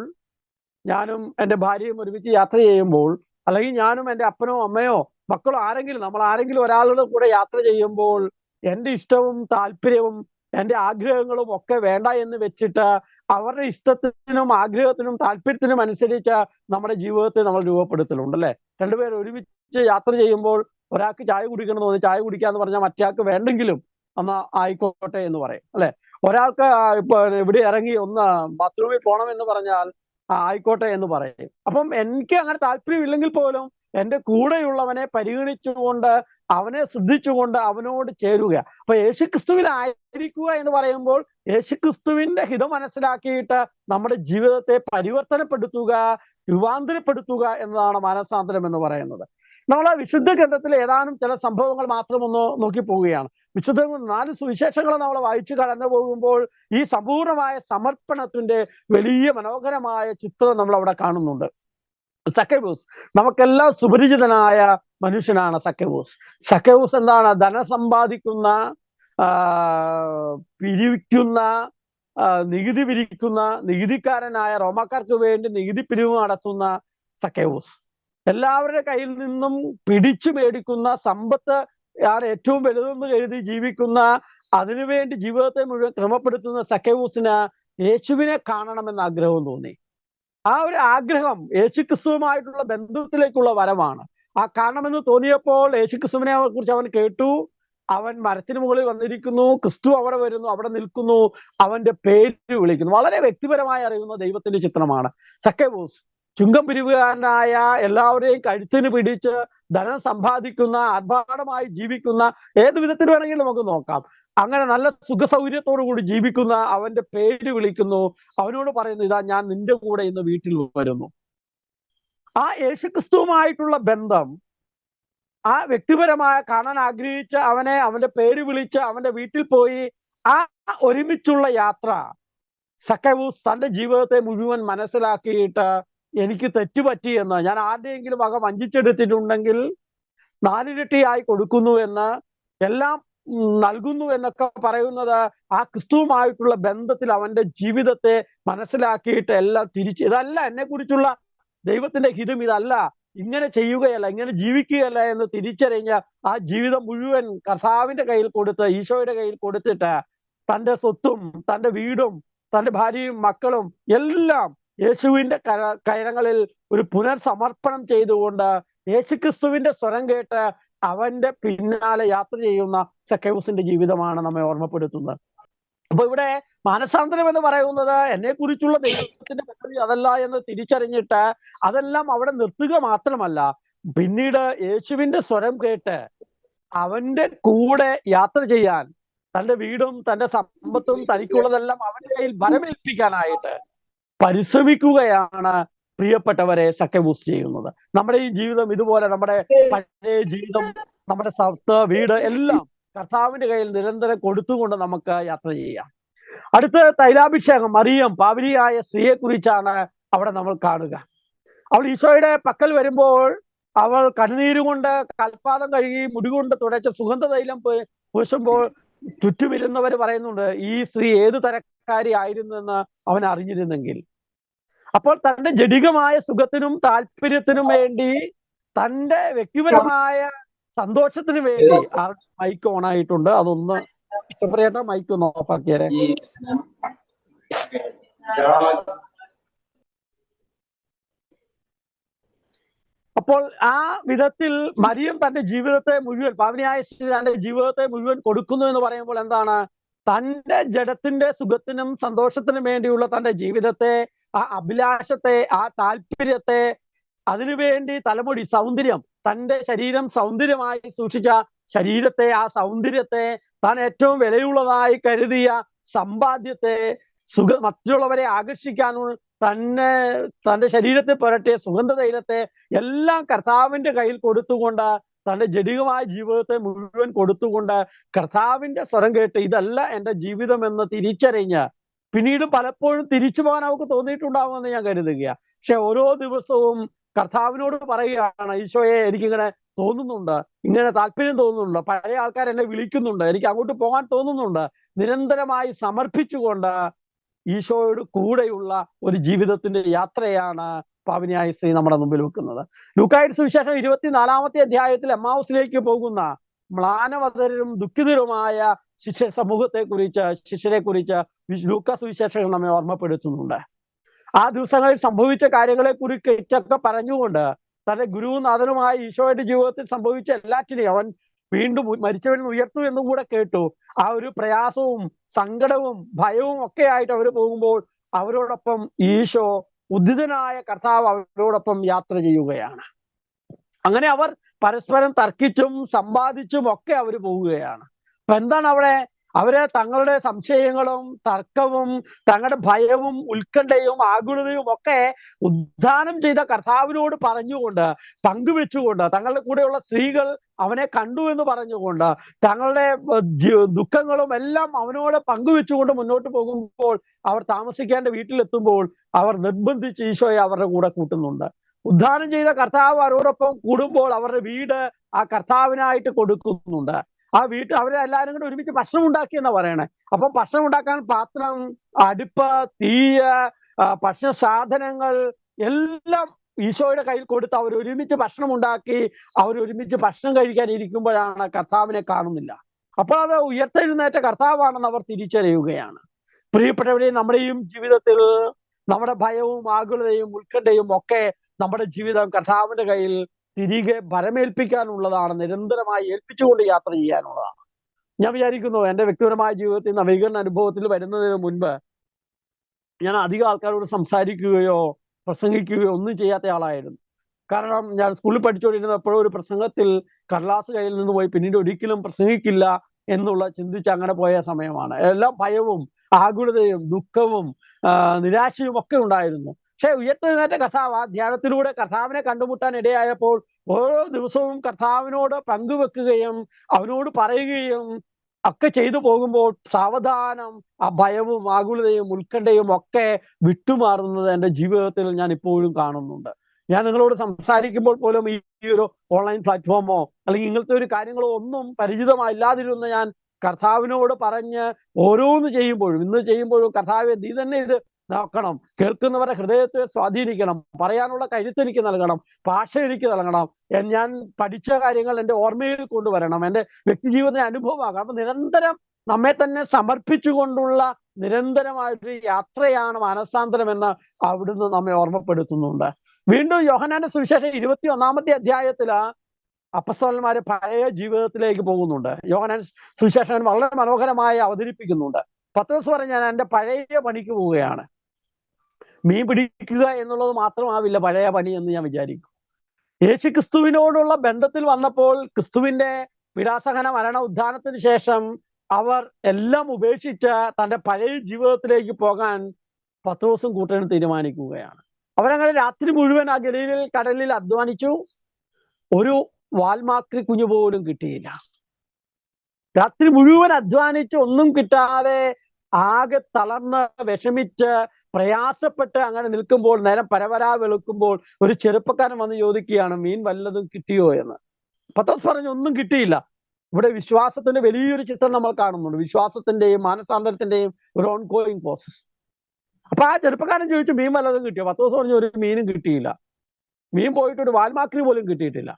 ഞാനും എൻ്റെ ഭാര്യയും ഒരുമിച്ച് യാത്ര ചെയ്യുമ്പോൾ, അല്ലെങ്കിൽ ഞാനും എൻ്റെ അപ്പനോ അമ്മയോ മക്കളോ ആരെങ്കിലും, നമ്മൾ ആരെങ്കിലും ഒരാളുടെ കൂടെ യാത്ര ചെയ്യുമ്പോൾ എൻ്റെ ഇഷ്ടവും താല്പര്യവും എൻ്റെ ആഗ്രഹങ്ങളും ഒക്കെ വേണ്ട എന്ന് വെച്ചിട്ട് അവരുടെ ഇഷ്ടത്തിനും ആഗ്രഹത്തിനും താല്പര്യത്തിനും അനുസരിച്ച് നമ്മുടെ ജീവിതത്തെ നമ്മൾ രൂപപ്പെടുത്തലുണ്ട് അല്ലേ? 2 പേർ ഒരുമിച്ച് യാത്ര ചെയ്യുമ്പോൾ ഒരാൾക്ക് ചായ കുടിക്കണം തോന്നി ചായ കുടിക്കാന്ന് പറഞ്ഞാൽ മറ്റേയാൾക്ക് വേണ്ടെങ്കിലും എന്നാ ആയിക്കോട്ടെ എന്ന് പറയും അല്ലെ? ഒരാൾക്ക് ഇപ്പൊ ഇവിടെ ഇറങ്ങി ഒന്ന് ബാത്റൂമിൽ പോകണം എന്ന് പറഞ്ഞാൽ ആയിക്കോട്ടെ എന്ന് പറയും. അപ്പം എനിക്ക് അങ്ങനെ താല്പര്യമില്ലെങ്കിൽ പോലും എൻ്റെ കൂടെയുള്ളവനെ പരിഗണിച്ചുകൊണ്ട്, അവനെ ശ്രദ്ധിച്ചുകൊണ്ട് അവനോട് ചേരുക. അപ്പൊ യേശുക്രിസ്തുവിലായിരിക്കുക എന്ന് പറയുമ്പോൾ യേശുക്രിസ്തുവിന്റെ ഹിതം മനസ്സിലാക്കിയിട്ട് നമ്മുടെ ജീവിതത്തെ പരിവർത്തനപ്പെടുത്തുക, രൂപാന്തരപ്പെടുത്തുക എന്നതാണ് മാനസാന്തരം എന്ന് പറയുന്നത്. നമ്മൾ വിശുദ്ധ ഗ്രന്ഥത്തിലെ ഏതാനും ചില സംഭവങ്ങൾ മാത്രം ഒന്ന് നോക്കി പോവുകയാണ്. വിശുദ്ധ 4 സുവിശേഷങ്ങൾ നമ്മൾ വായിച്ചു കടന്നു പോകുമ്പോൾ ഈ സമ്പൂർണമായ സമർപ്പണത്തിന്റെ വലിയ മനോഹരമായ ചിത്രം നമ്മൾ അവിടെ കാണുന്നുണ്ട്. സക്കൈവൂസ്, നമുക്കെല്ലാം സുപരിചിതനായ മനുഷ്യനാണ് സക്കൈവൂസ്. സക്കൈവൂസ് എന്താണ്? ധനം സമ്പാദിക്കുന്ന, പിരിക്കുന്ന, നികുതി പിരിക്കുന്ന, നികുതിക്കാരനായ റോമാക്കാർക്ക് വേണ്ടി നികുതി പിരിവ് നടത്തുന്ന സക്കൈവൂസ്. എല്ലാവരുടെ കയ്യിൽ നിന്നും പിടിച്ചു മേടിക്കുന്ന, സമ്പത്ത് ആണ് ഏറ്റവും വലുതെന്ന് കരുതി ജീവിക്കുന്ന, അതിനുവേണ്ടി ജീവിതത്തെ മുഴുവൻ ക്രമപ്പെടുത്തുന്ന സക്കൈവൂസിന് യേശുവിനെ കാണണമെന്ന് ആഗ്രഹം തോന്നി. ആ ഒരു ആഗ്രഹം യേശുക്രിസ്തുവുമായിട്ടുള്ള ബന്ധത്തിലേക്കുള്ള വരമാണ്. ആ കാണണമെന്ന് തോന്നിയപ്പോൾ യേശുക്രിസ്തുവിനെ കുറിച്ച് അവൻ കേട്ടു. അവൻ മരത്തിന് മുകളിൽ വന്നിരിക്കുന്നു, ക്രിസ്തു അവിടെ വരുന്നു, അവിടെ നിൽക്കുന്നു, അവന്റെ പേര് വിളിക്കുന്നു. വളരെ വ്യക്തിപരമായി അറിയുന്ന ദൈവത്തിന്റെ ചിത്രമാണ് സക്കൈവൂസ്. ചുങ്കം പിരിവുകാരനായ, എല്ലാവരെയും കഴുത്തിന് പിടിച്ച് ധനം സമ്പാദിക്കുന്ന, ആർഭാടമായി ജീവിക്കുന്ന, ഏത് വിധത്തിൽ വേണമെങ്കിലും നമുക്ക് നോക്കാം, അങ്ങനെ നല്ല സുഖസൗകര്യത്തോടു കൂടി ജീവിക്കുന്ന അവന്റെ പേര് വിളിക്കുന്നു. അവനോട് പറയുന്നു, ഇതാ ഞാൻ നിന്റെ കൂടെ ഇന്ന് വീട്ടിൽ വരുന്നു. ആ യേശുക്രിസ്തുവുമായിട്ടുള്ള ബന്ധം, ആ വ്യക്തിപരമായ കാണാൻ ആഗ്രഹിച്ച അവനെ, അവന്റെ പേര് വിളിച്ച് അവന്റെ വീട്ടിൽ പോയി ആ ഒരുമിച്ചുള്ള യാത്ര, സക്കൈവൂസ് തന്റെ ജീവിതത്തെ മുഴുവൻ മനസ്സിലാക്കിയിട്ട് എനിക്ക് തെറ്റുപറ്റി എന്ന്, ഞാൻ ആരുടെയെങ്കിലും വക വഞ്ചിച്ചെടുത്തിട്ടുണ്ടെങ്കിൽ 4 ഇരട്ടിയായി കൊടുക്കുന്നു എന്ന്, എല്ലാം നൽകുന്നു എന്നൊക്കെ പറയുന്നത് ആ ക്രിസ്തുവുമായിട്ടുള്ള ബന്ധത്തിൽ അവന്റെ ജീവിതത്തെ മനസ്സിലാക്കിയിട്ട് എല്ലാം തിരിച്ച്, ഇതല്ല എന്നെ കുറിച്ചുള്ള ദൈവത്തിന്റെ ഹിതം, ഇതല്ല, ഇങ്ങനെ ചെയ്യുകയല്ല, ഇങ്ങനെ ജീവിക്കുകയല്ല എന്ന് തിരിച്ചറിഞ്ഞ ആ ജീവിതം മുഴുവൻ കർത്താവിന്റെ കയ്യിൽ കൊടുത്ത്, ഈശോയുടെ കയ്യിൽ കൊടുത്തിട്ട് തന്റെ സ്വത്തും തന്റെ വീടും തന്റെ ഭാര്യയും മക്കളും എല്ലാം യേശുവിന്റെ കരങ്ങളിൽ ഒരു പുനർസമർപ്പണം ചെയ്തുകൊണ്ട് യേശുക്രിസ്തുവിന്റെ സ്വരം കേട്ട് അവന്റെ പിന്നാലെ യാത്ര ചെയ്യുന്ന സക്കൈവൂസിന്റെ ജീവിതമാണ് നമ്മെ ഓർമ്മപ്പെടുത്തുന്നത്. അപ്പൊ ഇവിടെ മാനസാന്തരം എന്ന് പറയുന്നത് എന്നെ കുറിച്ചുള്ള ദൈവത്തിന്റെ പദ്ധതി അതല്ല എന്ന് തിരിച്ചറിഞ്ഞിട്ട് അതെല്ലാം അവിടെ നിർത്തുക മാത്രമല്ല, പിന്നീട് യേശുവിന്റെ സ്വരം കേട്ട് അവന്റെ കൂടെ യാത്ര ചെയ്യാൻ, തന്റെ വീടും തന്റെ സമ്പത്തും തനിക്കുള്ളതെല്ലാം അവന്റെ കയ്യിൽ വരമേൽപ്പിക്കാനായിട്ട് പരിശ്രമിക്കുകയാണ് പ്രിയപ്പെട്ടവരെ സക്കൈവൂസ് ചെയ്യുന്നത്. നമ്മുടെ ഈ ജീവിതം ഇതുപോലെ, നമ്മുടെ പഴയ ജീവിതം, നമ്മുടെ സ്വത്ത്, വീട് എല്ലാം കർത്താവിന്റെ കയ്യിൽ നിരന്തരം കൊടുത്തുകൊണ്ട് നമുക്ക് യാത്ര ചെയ്യാം. അടുത്ത തൈലാഭിഷേകം, മറിയം പാപിനിയായ സ്ത്രീയെ കുറിച്ചാണ് അവിടെ നമ്മൾ കാണുക. അവൾ ഈശോയുടെ പക്കൽ വരുമ്പോൾ അവൾ കണ്ണുനീരുകൊണ്ട് കൽപ്പാദം കഴുകി മുടി കൊണ്ട് തുടച്ച സുഗന്ധ തൈലം പൂശുമ്പോൾ ചുറ്റുമിരുന്നവർ പറയുന്നുണ്ട്, ഈ സ്ത്രീ ഏത് തരക്കാരി ആയിരുന്നെന്ന് അവൻ അറിഞ്ഞിരുന്നെങ്കിൽ. അപ്പോൾ തന്റെ ജഡികമായ സുഖത്തിനും താല്പര്യത്തിനും വേണ്ടി, തന്റെ വ്യക്തിപരമായ സന്തോഷത്തിന് വേണ്ടി, മൈക്ക് ഓൺ ആയിട്ടുണ്ട്, അതൊന്ന് സെപ്പറേറ്റ് മൈക്ക് ഒന്ന് ഓഫാക്കിയാലേ. അപ്പോൾ ആ വിധത്തിൽ മറിയം തന്റെ ജീവിതത്തെ മുഴുവൻ, പാവനിയായ തന്റെ ജീവിതത്തെ മുഴുവൻ കൊടുക്കുന്നു എന്ന് പറയുമ്പോൾ എന്താണ്? തന്റെ ജഡത്തിന്റെ സുഖത്തിനും സന്തോഷത്തിനും വേണ്ടിയുള്ള തന്റെ ജീവിതത്തെ, ആ അഭിലാഷത്തെ, ആ താല്പര്യത്തെ, അതിനുവേണ്ടി തലമുടി, സൗന്ദര്യം, തന്റെ ശരീരം സൗന്ദര്യമായി സൂക്ഷിച്ച ശരീരത്തെ, ആ സൗന്ദര്യത്തെ, താൻ ഏറ്റവും വിലയുള്ളതായി കരുതിയ സമ്പാദ്യത്തെ, മറ്റുള്ളവരെ ആകർഷിക്കാനുള്ള തന്റെ ശരീരത്തിൽ പുരട്ടിയ സുഗന്ധ തൈലത്തെ എല്ലാം കർത്താവിന്റെ കയ്യിൽ കൊടുത്തുകൊണ്ട്, തന്റെ ജഡികമായ ജീവിതത്തെ മുഴുവൻ കൊടുത്തുകൊണ്ട് കർത്താവിന്റെ സ്വരം കേട്ട് ഇതല്ല എന്റെ ജീവിതം എന്ന് തിരിച്ചറിഞ്ഞ്, പിന്നീട് പലപ്പോഴും തിരിച്ചു പോകാൻ അവർക്ക് തോന്നിയിട്ടുണ്ടാവുമെന്ന് ഞാൻ കരുതുക. പക്ഷെ ഓരോ ദിവസവും കർത്താവിനോട് പറയുകയാണ്, ഈശോയെ എനിക്കിങ്ങനെ തോന്നുന്നുണ്ട്, ഇങ്ങനെ താല്പര്യം തോന്നുന്നുണ്ട്, പഴയ ആൾക്കാർ എന്നെ വിളിക്കുന്നുണ്ട്, എനിക്ക് അങ്ങോട്ട് പോകാൻ തോന്നുന്നുണ്ട്. നിരന്തരമായി സമർപ്പിച്ചുകൊണ്ട് ഈശോയോട് കൂടെയുള്ള ഒരു ജീവിതത്തിന്റെ യാത്രയാണ് പാപിനിയായ സ്ത്രീ നമ്മുടെ മുമ്പിൽ വെക്കുന്നത്. ലൂക്കായുടെ സുവിശേഷം 24-ാമത്തെ അധ്യായത്തിൽ എമ്മാവുസിലേക്ക് പോകുന്ന മ്ലാനവതരും ദുഃഖിതരുമായ ശിഷ്യരെ കുറിച്ച് ലൂക്കാ സുവിശേഷം നമ്മെ ഓർമ്മപ്പെടുത്തുന്നുണ്ട്. ആ ദിവസങ്ങളിൽ സംഭവിച്ച കാര്യങ്ങളെ കുറിച്ചൊക്കെ പറഞ്ഞുകൊണ്ട് തന്റെ ഗുരുവും നാഥനുമായ ഈശോയുടെ ജീവിതത്തിൽ സംഭവിച്ച എല്ലാറ്റിനെയും അവൻ വീണ്ടും മരിച്ചവരിൽ നിന്ന് ഉയർത്തു എന്നും കൂടെ കേട്ടു. ആ ഒരു പ്രയാസവും സങ്കടവും ഭയവും ഒക്കെ ആയിട്ട് അവർ പോകുമ്പോൾ അവരോടൊപ്പം ഈശോ, ഉദ്ധിതനായ കർത്താവ് അവരോടൊപ്പം യാത്ര ചെയ്യുകയാണ്. അങ്ങനെ അവർ പരസ്പരം തർക്കിച്ചും സമ്പാദിച്ചും ഒക്കെ അവർ പോവുകയാണ്. അപ്പൊ എന്താണ് അവിടെ? അവര് തങ്ങളുടെ സംശയങ്ങളും തർക്കവും തങ്ങളുടെ ഭയവും ഉത്കണ്ഠയും ആകുലതയും ഒക്കെ ഉദ്ധാനം ചെയ്ത കർത്താവിനോട് പറഞ്ഞുകൊണ്ട് പങ്കുവെച്ചുകൊണ്ട് തങ്ങളുടെ കൂടെയുള്ള സ്ത്രീകൾ അവനെ കണ്ടു എന്ന് പറഞ്ഞുകൊണ്ട് തങ്ങളുടെ ദുഃഖങ്ങളും എല്ലാം അവനോട് പങ്കുവെച്ചുകൊണ്ട് മുന്നോട്ട് പോകുമ്പോൾ അവർ താമസിക്കേണ്ട വീട്ടിലെത്തുമ്പോൾ അവർ നിർബന്ധിച്ച് ഈശോയെ അവരുടെ കൂടെ കൂട്ടുന്നുണ്ട്. ഉദ്ധാനം ചെയ്ത കർത്താവ് അവരോടൊപ്പം കൂടുമ്പോൾ അവരുടെ വീട് ആ കർത്താവിനായിട്ട് കൊടുക്കുന്നുണ്ട്. ആ അവരെ എല്ലാവരും കൂടെ ഒരുമിച്ച് ഭക്ഷണം ഉണ്ടാക്കി എന്നാ പറയണേ. അപ്പൊ ഭക്ഷണം ഉണ്ടാക്കാൻ പാത്രം, അടുപ്പ്, തീയ്, ഭക്ഷണ സാധനങ്ങൾ എല്ലാം ഈശോയുടെ കയ്യിൽ കൊടുത്ത് അവർ ഒരുമിച്ച് ഭക്ഷണം ഉണ്ടാക്കി അവരൊരുമിച്ച് ഭക്ഷണം കഴിക്കാൻ ഇരിക്കുമ്പോഴാണ് കർത്താവിനെ കാണുന്നില്ല. അപ്പോൾ അത് ഉയർത്തെഴുന്നേറ്റ കർത്താവാണെന്ന് അവർ തിരിച്ചറിയുകയാണ്. പ്രിയപ്പെട്ടവരെ, നമ്മുടെയും ജീവിതത്തിൽ നമ്മുടെ ഭയവും ആകുലതയും ഉത്കണ്ഠയും ഒക്കെ നമ്മുടെ ജീവിതം കർത്താവിന്റെ കയ്യിൽ തിരികെ ഭരമേൽപ്പിക്കാനുള്ളതാണ്, നിരന്തരമായി ഏൽപ്പിച്ചുകൊണ്ട് യാത്ര ചെയ്യാനുള്ളതാണ്. ഞാൻ വിചാരിക്കുന്നു എൻ്റെ വ്യക്തിപരമായ ജീവിതത്തിൽ നവീകരണ അനുഭവത്തിൽ വരുന്നതിന് മുൻപ് ഞാൻ അധികം ആൾക്കാരോട് സംസാരിക്കുകയോ പ്രസംഗിക്കുകയോ ഒന്നും ചെയ്യാത്ത ആളായിരുന്നു. കാരണം ഞാൻ സ്കൂളിൽ പഠിച്ചുകൊണ്ടിരുന്നപ്പോഴും ഒരു പ്രസംഗത്തിൽ കടലാസ് കയ്യിൽ നിന്ന് പോയി പിന്നീട് ഒരിക്കലും പ്രസംഗിക്കില്ല എന്നുള്ള ചിന്തിച്ച് അങ്ങനെ പോയ സമയമാണ്. എല്ലാം ഭയവും ആകുലതയും ദുഃഖവും നിരാശയും ഒക്കെ ഉണ്ടായിരുന്നു. പക്ഷെ ഉയർത്തെഴുന്നേറ്റ കർത്താവ് ആ ധ്യാനത്തിലൂടെ കർത്താവിനെ കണ്ടുമുട്ടാൻ ഇടയായപ്പോൾ ഓരോ ദിവസവും കർത്താവിനോട് പങ്കുവെക്കുകയും അവനോട് പറയുകയും ഒക്കെ ചെയ്തു പോകുമ്പോൾ സാവധാനം ആ ഭയവും ആകുലതയും ഉത്കണ്ഠയും ഒക്കെ വിട്ടുമാറുന്നത് എൻ്റെ ജീവിതത്തിൽ ഞാൻ ഇപ്പോഴും കാണുന്നുണ്ട്. ഞാൻ നിങ്ങളോട് സംസാരിക്കുമ്പോൾ പോലും ഈ ഒരു ഓൺലൈൻ പ്ലാറ്റ്ഫോമോ അല്ലെങ്കിൽ ഇങ്ങനത്തെ ഒരു കാര്യങ്ങളോ ഒന്നും പരിചിതമല്ലാതിരുന്ന ഞാൻ കർത്താവിനോട് പറഞ്ഞ് ഓരോന്ന് ചെയ്യുമ്പോഴും ഇന്ന് ചെയ്യുമ്പോഴും കർത്താവെ നീ തന്നെ ഇത് നോക്കണം, കേൾക്കുന്നവരുടെ ഹൃദയത്തെ സ്വാധീനിക്കണം, പറയാനുള്ള കരുത്ത് എനിക്ക് നൽകണം, ഭാഷ എനിക്ക് നൽകണം, ഞാൻ പഠിച്ച കാര്യങ്ങൾ എൻ്റെ ഓർമ്മയിൽ കൊണ്ടുവരണം, എൻ്റെ വ്യക്തിജീവിതത്തെ അനുഭവമാകണം. അപ്പൊ നിരന്തരം നമ്മെ തന്നെ സമർപ്പിച്ചുകൊണ്ടുള്ള നിരന്തരമായൊരു യാത്രയാണ് മാനസാന്തരം എന്ന് അവിടുന്ന് നമ്മെ ഓർമ്മപ്പെടുത്തുന്നുണ്ട്. വീണ്ടും യോഹന്നാന്റെ സുവിശേഷം 21-ാമത്തെ അധ്യായത്തില് അപ്പസ്തോലന്മാര് പഴയ ജീവിതത്തിലേക്ക് പോകുന്നുണ്ട്. യോഹന്നാൻ സുവിശേഷൻ വളരെ മനോഹരമായി അവതരിപ്പിക്കുന്നുണ്ട്. പത്രോസ് പറഞ്ഞ ഞാൻ എൻ്റെ പഴയ പണിക്ക് പോവുകയാണ്. മീൻ പിടിക്കുക എന്നുള്ളത് മാത്രമാവില്ല പഴയ പണി എന്ന് ഞാൻ വിചാരിക്കും. യേശു ക്രിസ്തുവിനോടുള്ള ബന്ധത്തിൽ വന്നപ്പോൾ ക്രിസ്തുവിന്റെ പീഡാസഹന മരണ ഉദ്ധാനത്തിന് ശേഷം അവർ എല്ലാം ഉപേക്ഷിച്ച് തൻ്റെ പഴയ ജീവിതത്തിലേക്ക് പോകാൻ പത്രോസും കൂട്ടനും തീരുമാനിക്കുകയാണ്. അവരങ്ങനെ രാത്രി മുഴുവൻ ആ ഗലീലയിൽ കടലിൽ അധ്വാനിച്ചു. ഒരു വാൽമാക്രി കുഞ്ഞു പോലും കിട്ടിയില്ല. രാത്രി മുഴുവൻ അധ്വാനിച്ച് ഒന്നും കിട്ടാതെ ആകെ തളർന്ന് വിഷമിച്ച് പ്രയാസപ്പെട്ട് അങ്ങനെ നിൽക്കുമ്പോൾ നേരം പരവരാ വെളുക്കുമ്പോൾ ഒരു ചെറുപ്പക്കാരൻ വന്ന് ചോദിക്കുകയാണ്, മീൻ വല്ലതും കിട്ടിയോ എന്ന്. പത്രോസ് പറഞ്ഞു ഒന്നും കിട്ടിയില്ല. ഇവിടെ വിശ്വാസത്തിന്റെ വലിയൊരു ചിത്രം നമ്മൾ കാണുന്നുണ്ട്. വിശ്വാസത്തിന്റെയും മാനസാന്തരത്തിന്റെയും ഒരു ഓൺ ഗോയിങ് പ്രോസസ്. അപ്പൊ ആ ചെറുപ്പക്കാരൻ ചോദിച്ചു മീൻ വല്ലതും കിട്ടിയോ? പത്രോസ് പറഞ്ഞു ഒരു മീനും കിട്ടിയില്ല. മീൻ പോയിട്ട് ഒരു വാൽമാക്രി പോലും കിട്ടിയിട്ടില്ല.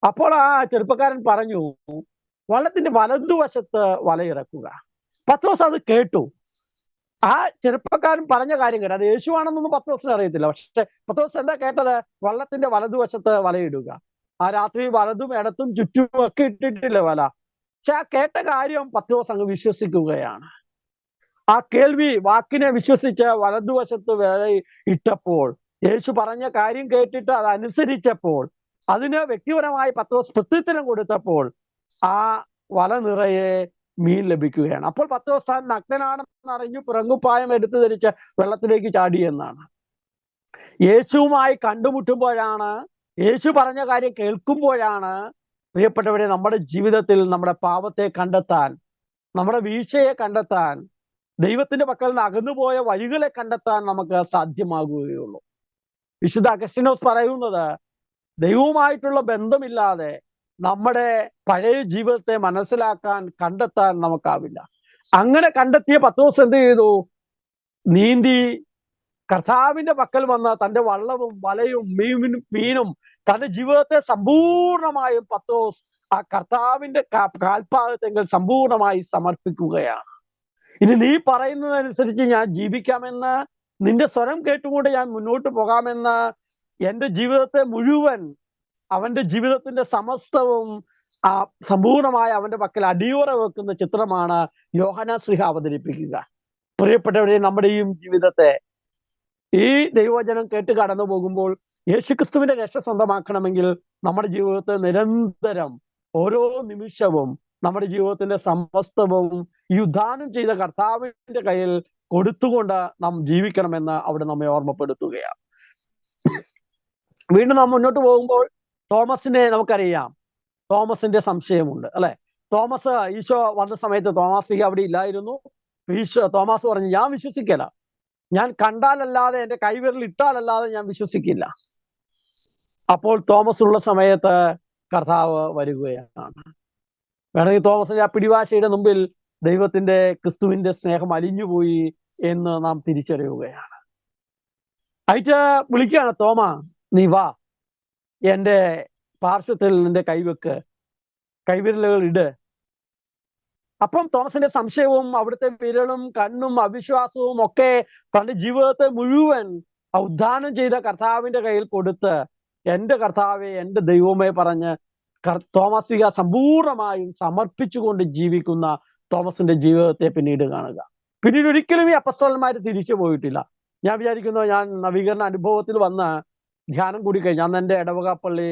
അപ്പോൾ ആ ചെറുപ്പക്കാരൻ പറഞ്ഞു വള്ളത്തിന്റെ വലതുവശത്ത് വലയിറക്കുക. പത്രോസ് അത് കേട്ടു. ആ ചെറുപ്പക്കാരൻ പറഞ്ഞ കാര്യം കേട്ടു. അത് യേശുവാണെന്നൊന്നും പത്രോസിന് അറിയത്തില്ല. പക്ഷെ പത്രോസ് എന്താ കേട്ടത്? വള്ളത്തിന്റെ വലതുവശത്ത് വലയിടുക. ആ രാത്രി വലതും ഇടത്തും ചുറ്റും ഒക്കെ ഇട്ടിട്ടില്ല വല. പക്ഷെ ആ കേട്ട കാര്യം പത്രോസ് അങ്ങ് വിശ്വസിക്കുകയാണ്. ആ കേൾവി വാക്കിനെ വിശ്വസിച്ച് വലതുവശത്ത് വല ഇട്ടപ്പോൾ, യേശു പറഞ്ഞ കാര്യം കേട്ടിട്ട് അതനുസരിച്ചപ്പോൾ, അതിന് വ്യക്തിപരമായി പത്രോസ് പ്രത്യുത്തരം കൊടുത്തപ്പോൾ ആ വല നിറയെ മീൻ ലഭിക്കുകയാണ്. അപ്പോൾ പത്രോസ് താൻ നഗ്നനാണെന്ന് അറിഞ്ഞു പിറങ്ങുപ്പായം എടുത്തു ധരിച്ച് വെള്ളത്തിലേക്ക് ചാടി എന്നാണ്. യേശുവുമായി കണ്ടുമുട്ടുമ്പോഴാണ്, യേശു പറഞ്ഞ കാര്യം കേൾക്കുമ്പോഴാണ് പ്രിയപ്പെട്ടവരെ നമ്മുടെ ജീവിതത്തിൽ നമ്മുടെ പാപത്തെ കണ്ടെത്താൻ, നമ്മുടെ വീഴ്ചയെ കണ്ടെത്താൻ, ദൈവത്തിന്റെ പക്കൽ നിന്ന് അകന്നുപോയ വഴികളെ കണ്ടെത്താൻ നമുക്ക് സാധ്യമാകുകയുള്ളൂ. വിശുദ്ധ അഗസ്തീനോസ് പറയുന്നത് ദൈവവുമായിട്ടുള്ള ബന്ധമില്ലാതെ നമ്മുടെ പഴയ ജീവിതത്തെ മനസ്സിലാക്കാൻ കണ്ടെത്താൻ നമുക്കാവില്ല. അങ്ങനെ കണ്ടെത്തിയ പത്രോസ് എന്ത് ചെയ്തു? നീന്തി കർത്താവിന്റെ പക്കൽ വന്ന തന്റെ വള്ളവും വലയും മീനും തന്റെ ജീവിതത്തെ സമ്പൂർണമായും പത്രോസ് ആ കർത്താവിന്റെ കാൽപാദത്തെങ്കിൽ സമ്പൂർണമായി സമർപ്പിക്കുകയാണ്. ഇനി നീ പറയുന്നതനുസരിച്ച് ഞാൻ ജീവിക്കാമെന്ന്, നിന്റെ സ്വരം കേട്ടുകൊണ്ട് ഞാൻ മുന്നോട്ട് പോകാമെന്ന്, എൻ്റെ ജീവിതത്തെ മുഴുവൻ അവന്റെ ജീവിതത്തിന്റെ സമസ്തവും ആ സമ്പൂർണമായ അവന്റെ പക്കൽ അടിയോറ വെക്കുന്ന ചിത്രമാണ് യോഹന്നാൻ ശ്ലീഹ അവതരിപ്പിക്കുക. പ്രിയപ്പെട്ടവരെ, നമ്മുടെയും ജീവിതത്തെ ഈ ദൈവവചനം കേട്ട് കടന്നു പോകുമ്പോൾ യേശുക്രിസ്തുവിന്റെ രക്ഷ സ്വന്തമാക്കണമെങ്കിൽ നമ്മുടെ ജീവിതത്തെ നിരന്തരം ഓരോ നിമിഷവും നമ്മുടെ ജീവിതത്തിന്റെ സമസ്തവും ഈ ഉദ്ധാനം ചെയ്ത കർത്താവിന്റെ കയ്യിൽ കൊടുത്തുകൊണ്ട് നാം ജീവിക്കണമെന്ന് അവിടെ നമ്മെ ഓർമ്മപ്പെടുത്തുകയാണ്. വീണ്ടും നാം മുന്നോട്ട് പോകുമ്പോൾ തോമസിനെ നമുക്കറിയാം. തോമസിന്റെ സംശയമുണ്ട്, അല്ലെ? തോമസ്, ഈശോ വന്ന സമയത്ത് തോമസ് അവിടെ ഇല്ലായിരുന്നു. തോമസ് പറഞ്ഞു, ഞാൻ വിശ്വസിക്കല, ഞാൻ കണ്ടാലല്ലാതെ, എൻ്റെ കൈവിരൽ ഇട്ടാലല്ലാതെ ഞാൻ വിശ്വസിക്കില്ല. അപ്പോൾ തോമസ് ഉള്ള സമയത്ത് കർത്താവ് വരികയാണ്. വേണമെങ്കിൽ തോമസിന്റെ ആ പിടിവാശിയുടെ മുമ്പിൽ ദൈവത്തിന്റെ, ക്രിസ്തുവിന്റെ സ്നേഹം അലിഞ്ഞുപോയി എന്ന് നാം തിരിച്ചറിയുകയാണ്. അയച്ച് വിളിക്കുകയാണ്, തോമ നീ വാ, എൻ്റെ പാർശ്വത്തിൽ നിന്റെ കൈവെക്ക്, കൈവിരലുകൾ ഇട്. അപ്പം തോമസിന്റെ സംശയവും അവിടുത്തെ വിരലും കണ്ണും അവിശ്വാസവും ഒക്കെ തന്റെ ജീവിതത്തെ മുഴുവൻ ഉദ്ധാനം ചെയ്ത കർത്താവിന്റെ കയ്യിൽ കൊടുത്ത്, എൻ്റെ കർത്താവെ, എൻ്റെ ദൈവമേ പറഞ്ഞ് തോമസിക സമ്പൂർണമായും സമർപ്പിച്ചുകൊണ്ട് ജീവിക്കുന്ന തോമസിന്റെ ജീവിതത്തെ പിന്നീട് കാണുക. പിന്നീട് ഒരിക്കലും ഈ അപ്പസ്തലന്മാർ തിരിച്ചു പോയിട്ടില്ല. ഞാൻ വിചാരിക്കുന്നു, ഞാൻ നവീകരണ അനുഭവത്തിൽ വന്ന് ധ്യാനം കൂടി കഴിഞ്ഞു. അന്ന് എൻ്റെ ഇടവക പള്ളി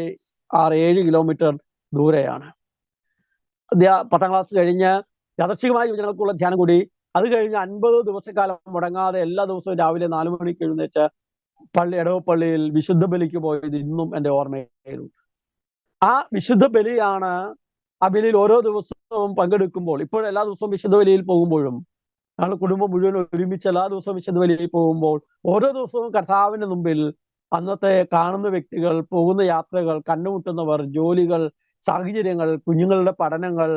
6-7 കിലോമീറ്റർ ദൂരെയാണ്. 10ാം ക്ലാസ് കഴിഞ്ഞ് യാദർശികമായ യുവജനങ്ങൾക്കുള്ള ധ്യാനം കൂടി. അത് കഴിഞ്ഞ് 50 ദിവസക്കാലം മുടങ്ങാതെ എല്ലാ ദിവസവും രാവിലെ 4 മണിക്ക് എഴുന്നേറ്റ് ഇടവപ്പള്ളിയിൽ വിശുദ്ധ ബലിക്ക് പോയത് ഇന്നും എൻ്റെ ഓർമ്മയിലുണ്ട്. ആ വിശുദ്ധ ബലിയാണ്, ആ ബലിയിൽ ഓരോ ദിവസവും പങ്കെടുക്കുമ്പോൾ, ഇപ്പോൾ എല്ലാ ദിവസവും വിശുദ്ധ ബലിയിൽ പോകുമ്പോഴും, ഞങ്ങൾ കുടുംബം മുഴുവൻ ഒരുമിച്ച് എല്ലാ ദിവസവും വിശുദ്ധ ബലിയിൽ പോകുമ്പോൾ ഓരോ ദിവസവും കർത്താവിന് മുമ്പിൽ അന്നത്തെ കാണുന്ന വ്യക്തികൾ, പോകുന്ന യാത്രകൾ, കണ്ടുമുട്ടുന്നവർ, ജോലികൾ, സാഹചര്യങ്ങൾ, കുഞ്ഞുങ്ങളുടെ പഠനങ്ങൾ,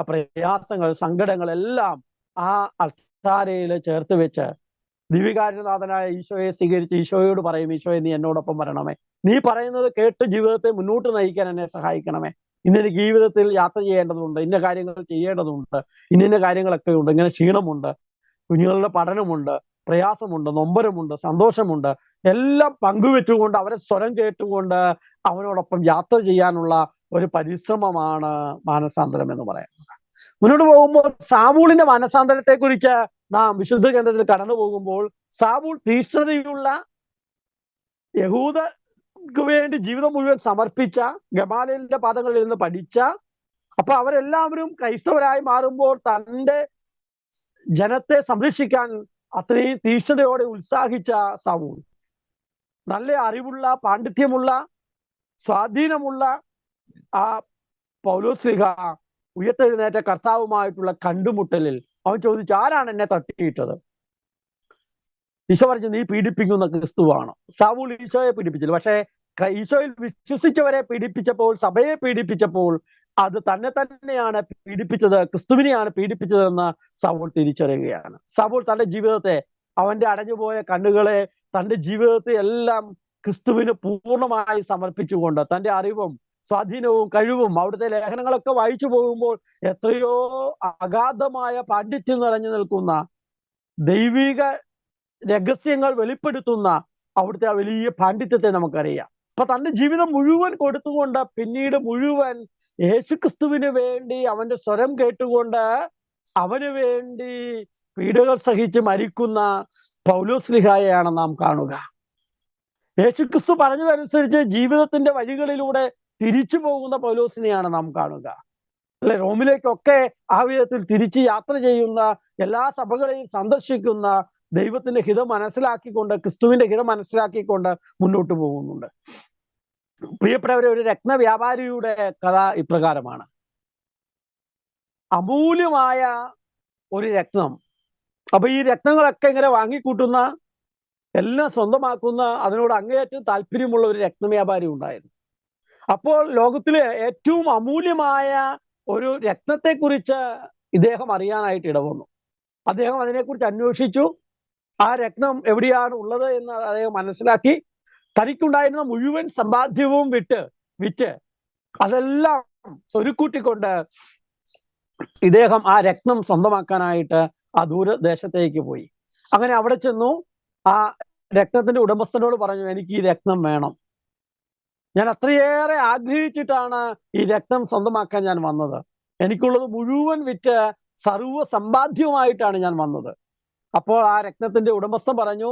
പ്രയാസങ്ങൾ, സങ്കടങ്ങൾ എല്ലാം ആ അൾത്താരയിൽ ചേർത്ത് വെച്ച് ദിവ്യകാരുണ്യനാഥനായ ഈശോയെ സ്വീകരിച്ച് ഈശോയോട് പറയും, ഈശോയെ നീ എന്നോടൊപ്പം വരണമേ, നീ പറയുന്നത് കേട്ട് ജീവിതത്തെ മുന്നോട്ട് നയിക്കാൻ എന്നെ സഹായിക്കണമേ, ഇന്നെനിക്ക് ജീവിതത്തിൽ യാത്ര ചെയ്യേണ്ടതുണ്ട്, ഇന്ന കാര്യങ്ങൾ ചെയ്യേണ്ടതുണ്ട്, ഇന്ന കാര്യങ്ങളൊക്കെ ഉണ്ട്, ഇങ്ങനെ ക്ഷീണമുണ്ട്, കുഞ്ഞുങ്ങളുടെ പഠനമുണ്ട്, പ്രയാസമുണ്ട്, നൊമ്പരമുണ്ട്, സന്തോഷമുണ്ട്, എല്ലാം പങ്കുവെച്ചുകൊണ്ട് അവരെ സ്വരം കേട്ടുകൊണ്ട് അവനോടൊപ്പം യാത്ര ചെയ്യാനുള്ള ഒരു പരിശ്രമമാണ് മാനസാന്തരം എന്ന് പറയുന്നത്. മുന്നോട്ട് പോകുമ്പോൾ സാവൂളിന്റെ മാനസാന്തരത്തെ കുറിച്ച് നാം വിശുദ്ധ കേന്ദ്രത്തിൽ കടന്നു പോകുമ്പോൾ, സാവൂൾ തീഷ്ണതയുള്ള, യഹൂദർക്ക് വേണ്ടി ജീവിതം മുഴുവൻ സമർപ്പിച്ച, ഗമാലിയലിന്റെ പാദങ്ങളിൽ നിന്ന് പഠിച്ച, അപ്പൊ അവരെല്ലാവരും ക്രൈസ്തവരായി മാറുമ്പോൾ തൻ്റെ ജനത്തെ സംരക്ഷിക്കാൻ അത്രയും തീഷ്ണതയോടെ ഉത്സാഹിച്ച സാവൂൾ, നല്ല അറിവുള്ള, പാണ്ഡിത്യമുള്ള, സ്വാധീനമുള്ള ആ പൗലോസ്ലീഹ ഉയർത്തെഴുന്നേറ്റ കർത്താവുമായിട്ടുള്ള കണ്ടുമുട്ടലിൽ അവൻ ചോദിച്ചു, ആരാണ് എന്നെ തട്ടിയിട്ടത്? ഈശോ പറഞ്ഞു, നീ പീഡിപ്പിക്കുന്ന ക്രിസ്തുവാണ്. സാവൂൾ ഈശോയെ പീഡിപ്പിച്ചില്ല, പക്ഷേ ഈശോയിൽ വിശ്വസിച്ചവരെ പീഡിപ്പിച്ചപ്പോൾ, സഭയെ പീഡിപ്പിച്ചപ്പോൾ അത് തന്നെയാണ് പീഡിപ്പിച്ചത്, ക്രിസ്തുവിനെയാണ് പീഡിപ്പിച്ചതെന്ന് സാവൂൾ തിരിച്ചറിയുകയാണ്. സാവൂൾ തന്റെ ജീവിതത്തെ, അവന്റെ അടഞ്ഞുപോയ കണ്ണുകളെ, തന്റെ ജീവിതത്തെ എല്ലാം ക്രിസ്തുവിന് പൂർണ്ണമായി സമർപ്പിച്ചുകൊണ്ട്, തന്റെ അറിവും സ്വാധീനവും കഴിവും, അവിടുത്തെ ലേഖനങ്ങളൊക്കെ വായിച്ചു പോകുമ്പോൾ എത്രയോ അഗാധമായ പാണ്ഡിത്യം നിറഞ്ഞു നിൽക്കുന്ന, ദൈവിക രഹസ്യങ്ങൾ വെളിപ്പെടുത്തുന്ന അവിടുത്തെ ആ വലിയ പാണ്ഡിത്യത്തെ നമുക്കറിയാം. അപ്പൊ തന്റെ ജീവിതം മുഴുവൻ കൊടുത്തുകൊണ്ട് പിന്നീട് മുഴുവൻ യേശുക്രിസ്തുവിന് വേണ്ടി അവന്റെ സ്വരം കേട്ടുകൊണ്ട് അവന് വേണ്ടി പീഡകൾ സഹിച്ച് മരിക്കുന്ന പൗലോസ്ലീഹായെയാണ് നാം കാണുക. യേശുക്രിസ്തു പറഞ്ഞതനുസരിച്ച് ജീവിതത്തിന്റെ വഴികളിലൂടെ തിരിച്ചു പോകുന്ന പൗലോസിനെയാണ് നാം കാണുക, അല്ലെ? റോമിലേക്കൊക്കെ ആ വിധത്തിൽ തിരിച്ച് യാത്ര ചെയ്യുന്ന, എല്ലാ സഭകളെയും സന്ദർശിക്കുന്ന, ദൈവത്തിന്റെ ഹിതം മനസ്സിലാക്കിക്കൊണ്ട്, ക്രിസ്തുവിന്റെ ഹിതം മനസ്സിലാക്കിക്കൊണ്ട് മുന്നോട്ട് പോകുന്നുണ്ട്. പ്രിയപ്പെട്ടവരെ, ഒരു രത്നവ്യാപാരിയുടെ കഥ ഇപ്രകാരമാണ്. അമൂല്യമായ ഒരു രത്നം. അപ്പൊ ഈ രത്നങ്ങളൊക്കെ ഇങ്ങനെ വാങ്ങിക്കൂട്ടുന്ന, എല്ലാം സ്വന്തമാക്കുന്ന, അതിനോട് അങ്ങേയറ്റം താല്പര്യമുള്ള ഒരു രത്നവ്യാപാരി ഉണ്ടായിരുന്നു. അപ്പോൾ ലോകത്തിലെ ഏറ്റവും അമൂല്യമായ ഒരു രത്നത്തെക്കുറിച്ച് ഇദ്ദേഹം അറിയാനായിട്ട് ഇടവന്നു. അദ്ദേഹം അതിനെക്കുറിച്ച് അന്വേഷിച്ചു. ആ രത്നം എവിടെയാണ് ഉള്ളത് എന്ന് അദ്ദേഹം മനസ്സിലാക്കി. തനിക്കുണ്ടായിരുന്ന മുഴുവൻ സമ്പാദ്യവും വിറ്റ് അതെല്ലാം സ്വരുക്കൂട്ടിക്കൊണ്ട് ഇദ്ദേഹം ആ രത്നം സ്വന്തമാക്കാനായിട്ട് ആ ദൂരദേശത്തേക്ക് പോയി. അങ്ങനെ അവിടെ ചെന്നു ആ രത്നത്തിന്റെ ഉടമസ്ഥനോട് പറഞ്ഞു, എനിക്ക് ഈ രത്നം വേണം, ഞാൻ അത്രയേറെ ആഗ്രഹിച്ചിട്ടാണ് ഈ രത്നം സ്വന്തമാക്കാൻ ഞാൻ വന്നത്, എനിക്കുള്ളത് മുഴുവൻ വിറ്റ് സർവ്വ സമ്പാദ്യവുമായിട്ടാണ് ഞാൻ വന്നത്. അപ്പോൾ ആ രത്നത്തിന്റെ ഉടമസ്ഥൻ പറഞ്ഞു,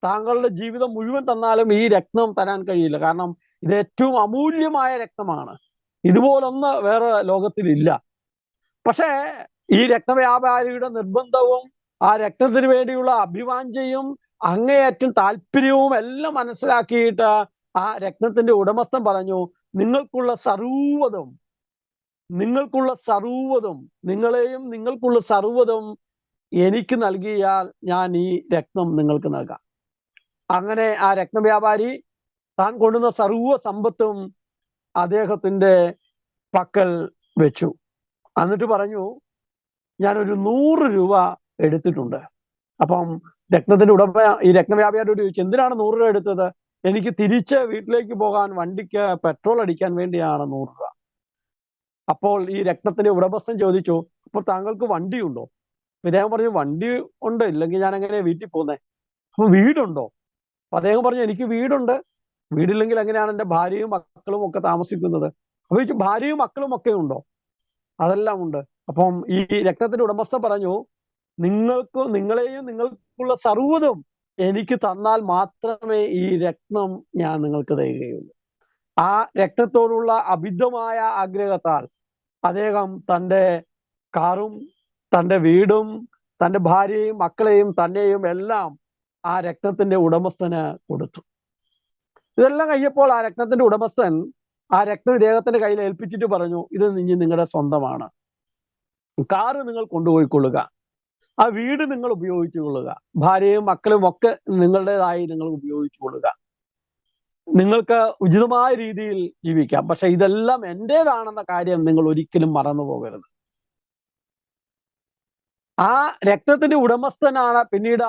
താങ്കളുടെ ജീവിതം മുഴുവൻ തന്നാലും ഈ രത്നം തരാൻ കഴിയില്ല, കാരണം ഇത് ഏറ്റവും അമൂല്യമായ രത്നമാണ്, ഇതുപോലൊന്ന് വേറെ ലോകത്തിലില്ല. പക്ഷേ ഈ രക്തവ്യാപാരിയുടെ നിർബന്ധവും ആ രക്തത്തിന് വേണ്ടിയുള്ള അഭിവാഞ്ചയും അങ്ങേയറ്റം താല്പര്യവും എല്ലാം മനസ്സിലാക്കിയിട്ട് ആ രക്തത്തിന്റെ ഉടമസ്ഥൻ പറഞ്ഞു, നിങ്ങൾക്കുള്ള സർവ്വതും നിങ്ങളെയും നിങ്ങൾക്കുള്ള സർവ്വതും എനിക്ക് നൽകിയാൽ ഞാൻ ഈ രക്തം നിങ്ങൾക്ക് നൽകാം. അങ്ങനെ ആ രക്തവ്യാപാരി താൻ കൊണ്ടുവന്ന സർവ്വ സമ്പത്തും അദ്ദേഹത്തിന്റെ പക്കൽ വെച്ചു. എന്നിട്ട് പറഞ്ഞു, ഞാനൊരു 100 രൂപ എടുത്തിട്ടുണ്ട്. അപ്പം ഈ രക്തവ്യാപാരിയോട് ചോദിച്ചു, എന്തിനാണ് 100 രൂപ എടുത്തത്? എനിക്ക് തിരിച്ച് വീട്ടിലേക്ക് പോകാൻ വണ്ടിക്ക് പെട്രോൾ അടിക്കാൻ വേണ്ടിയാണ് 100 രൂപ. അപ്പോൾ ഈ രക്തത്തിന്റെ ഉടമസ്ഥൻ ചോദിച്ചു, അപ്പോൾ താങ്കൾക്ക് വണ്ടിയുണ്ടോ? ഇദ്ദേഹം പറഞ്ഞു, വണ്ടി ഉണ്ട്, ഇല്ലെങ്കിൽ ഞാൻ എങ്ങനെ വീട്ടിൽ പോകുന്നേ? അപ്പൊ വീടുണ്ടോ? അപ്പൊ അദ്ദേഹം പറഞ്ഞു, എനിക്ക് വീടുണ്ട്. വീടില്ലെങ്കിൽ എങ്ങനെയാണ് എൻ്റെ ഭാര്യയും മക്കളും ഒക്കെ താമസിക്കുന്നത്? അപ്പൊ ചോദിച്ചു, ഭാര്യയും മക്കളും ഒക്കെ ഉണ്ടോ? അതെല്ലാം ഉണ്ട്. അപ്പം ഈ രക്തത്തിന്റെ ഉടമസ്ഥൻ പറഞ്ഞു, നിങ്ങളെയും നിങ്ങൾക്കുള്ള സർവ്വതും എനിക്ക് തന്നാൽ മാത്രമേ ഈ രക്തം ഞാൻ നിങ്ങൾക്ക് തരികയുള്ളൂ. ആ രക്തത്തോടുള്ള അമിതമായ ആഗ്രഹത്താൽ അദ്ദേഹം തൻ്റെ കാറും തൻ്റെ വീടും തൻ്റെ ഭാര്യയും മക്കളെയും തന്നെയും എല്ലാം ആ രക്തത്തിന്റെ ഉടമസ്ഥന് കൊടുത്തു. ഇതെല്ലാം കഴിഞ്ഞപ്പോൾ ആ രക്തത്തിന്റെ ഉടമസ്ഥൻ ആ രക്തം ഇദ്ദേഹത്തിന്റെ കയ്യിൽ ഏൽപ്പിച്ചിട്ട് പറഞ്ഞു, ഇത് നിങ്ങളുടെ സ്വന്തമാണ്. കാറ് നിങ്ങൾ കൊണ്ടുപോയിക്കൊള്ളുക, ആ വീട് നിങ്ങൾ ഉപയോഗിച്ചു കൊള്ളുക, ഭാര്യയും മക്കളും ഒക്കെ നിങ്ങളുടേതായി നിങ്ങൾ ഉപയോഗിച്ചു കൊള്ളുക, നിങ്ങൾക്ക് ഉചിതമായ രീതിയിൽ ജീവിക്കാം. പക്ഷെ ഇതെല്ലാം എന്റേതാണെന്ന കാര്യം നിങ്ങൾ ഒരിക്കലും മറന്നു പോകരുത്. ആ രക്തത്തിന്റെ ഉടമസ്ഥനാണ് പിന്നീട്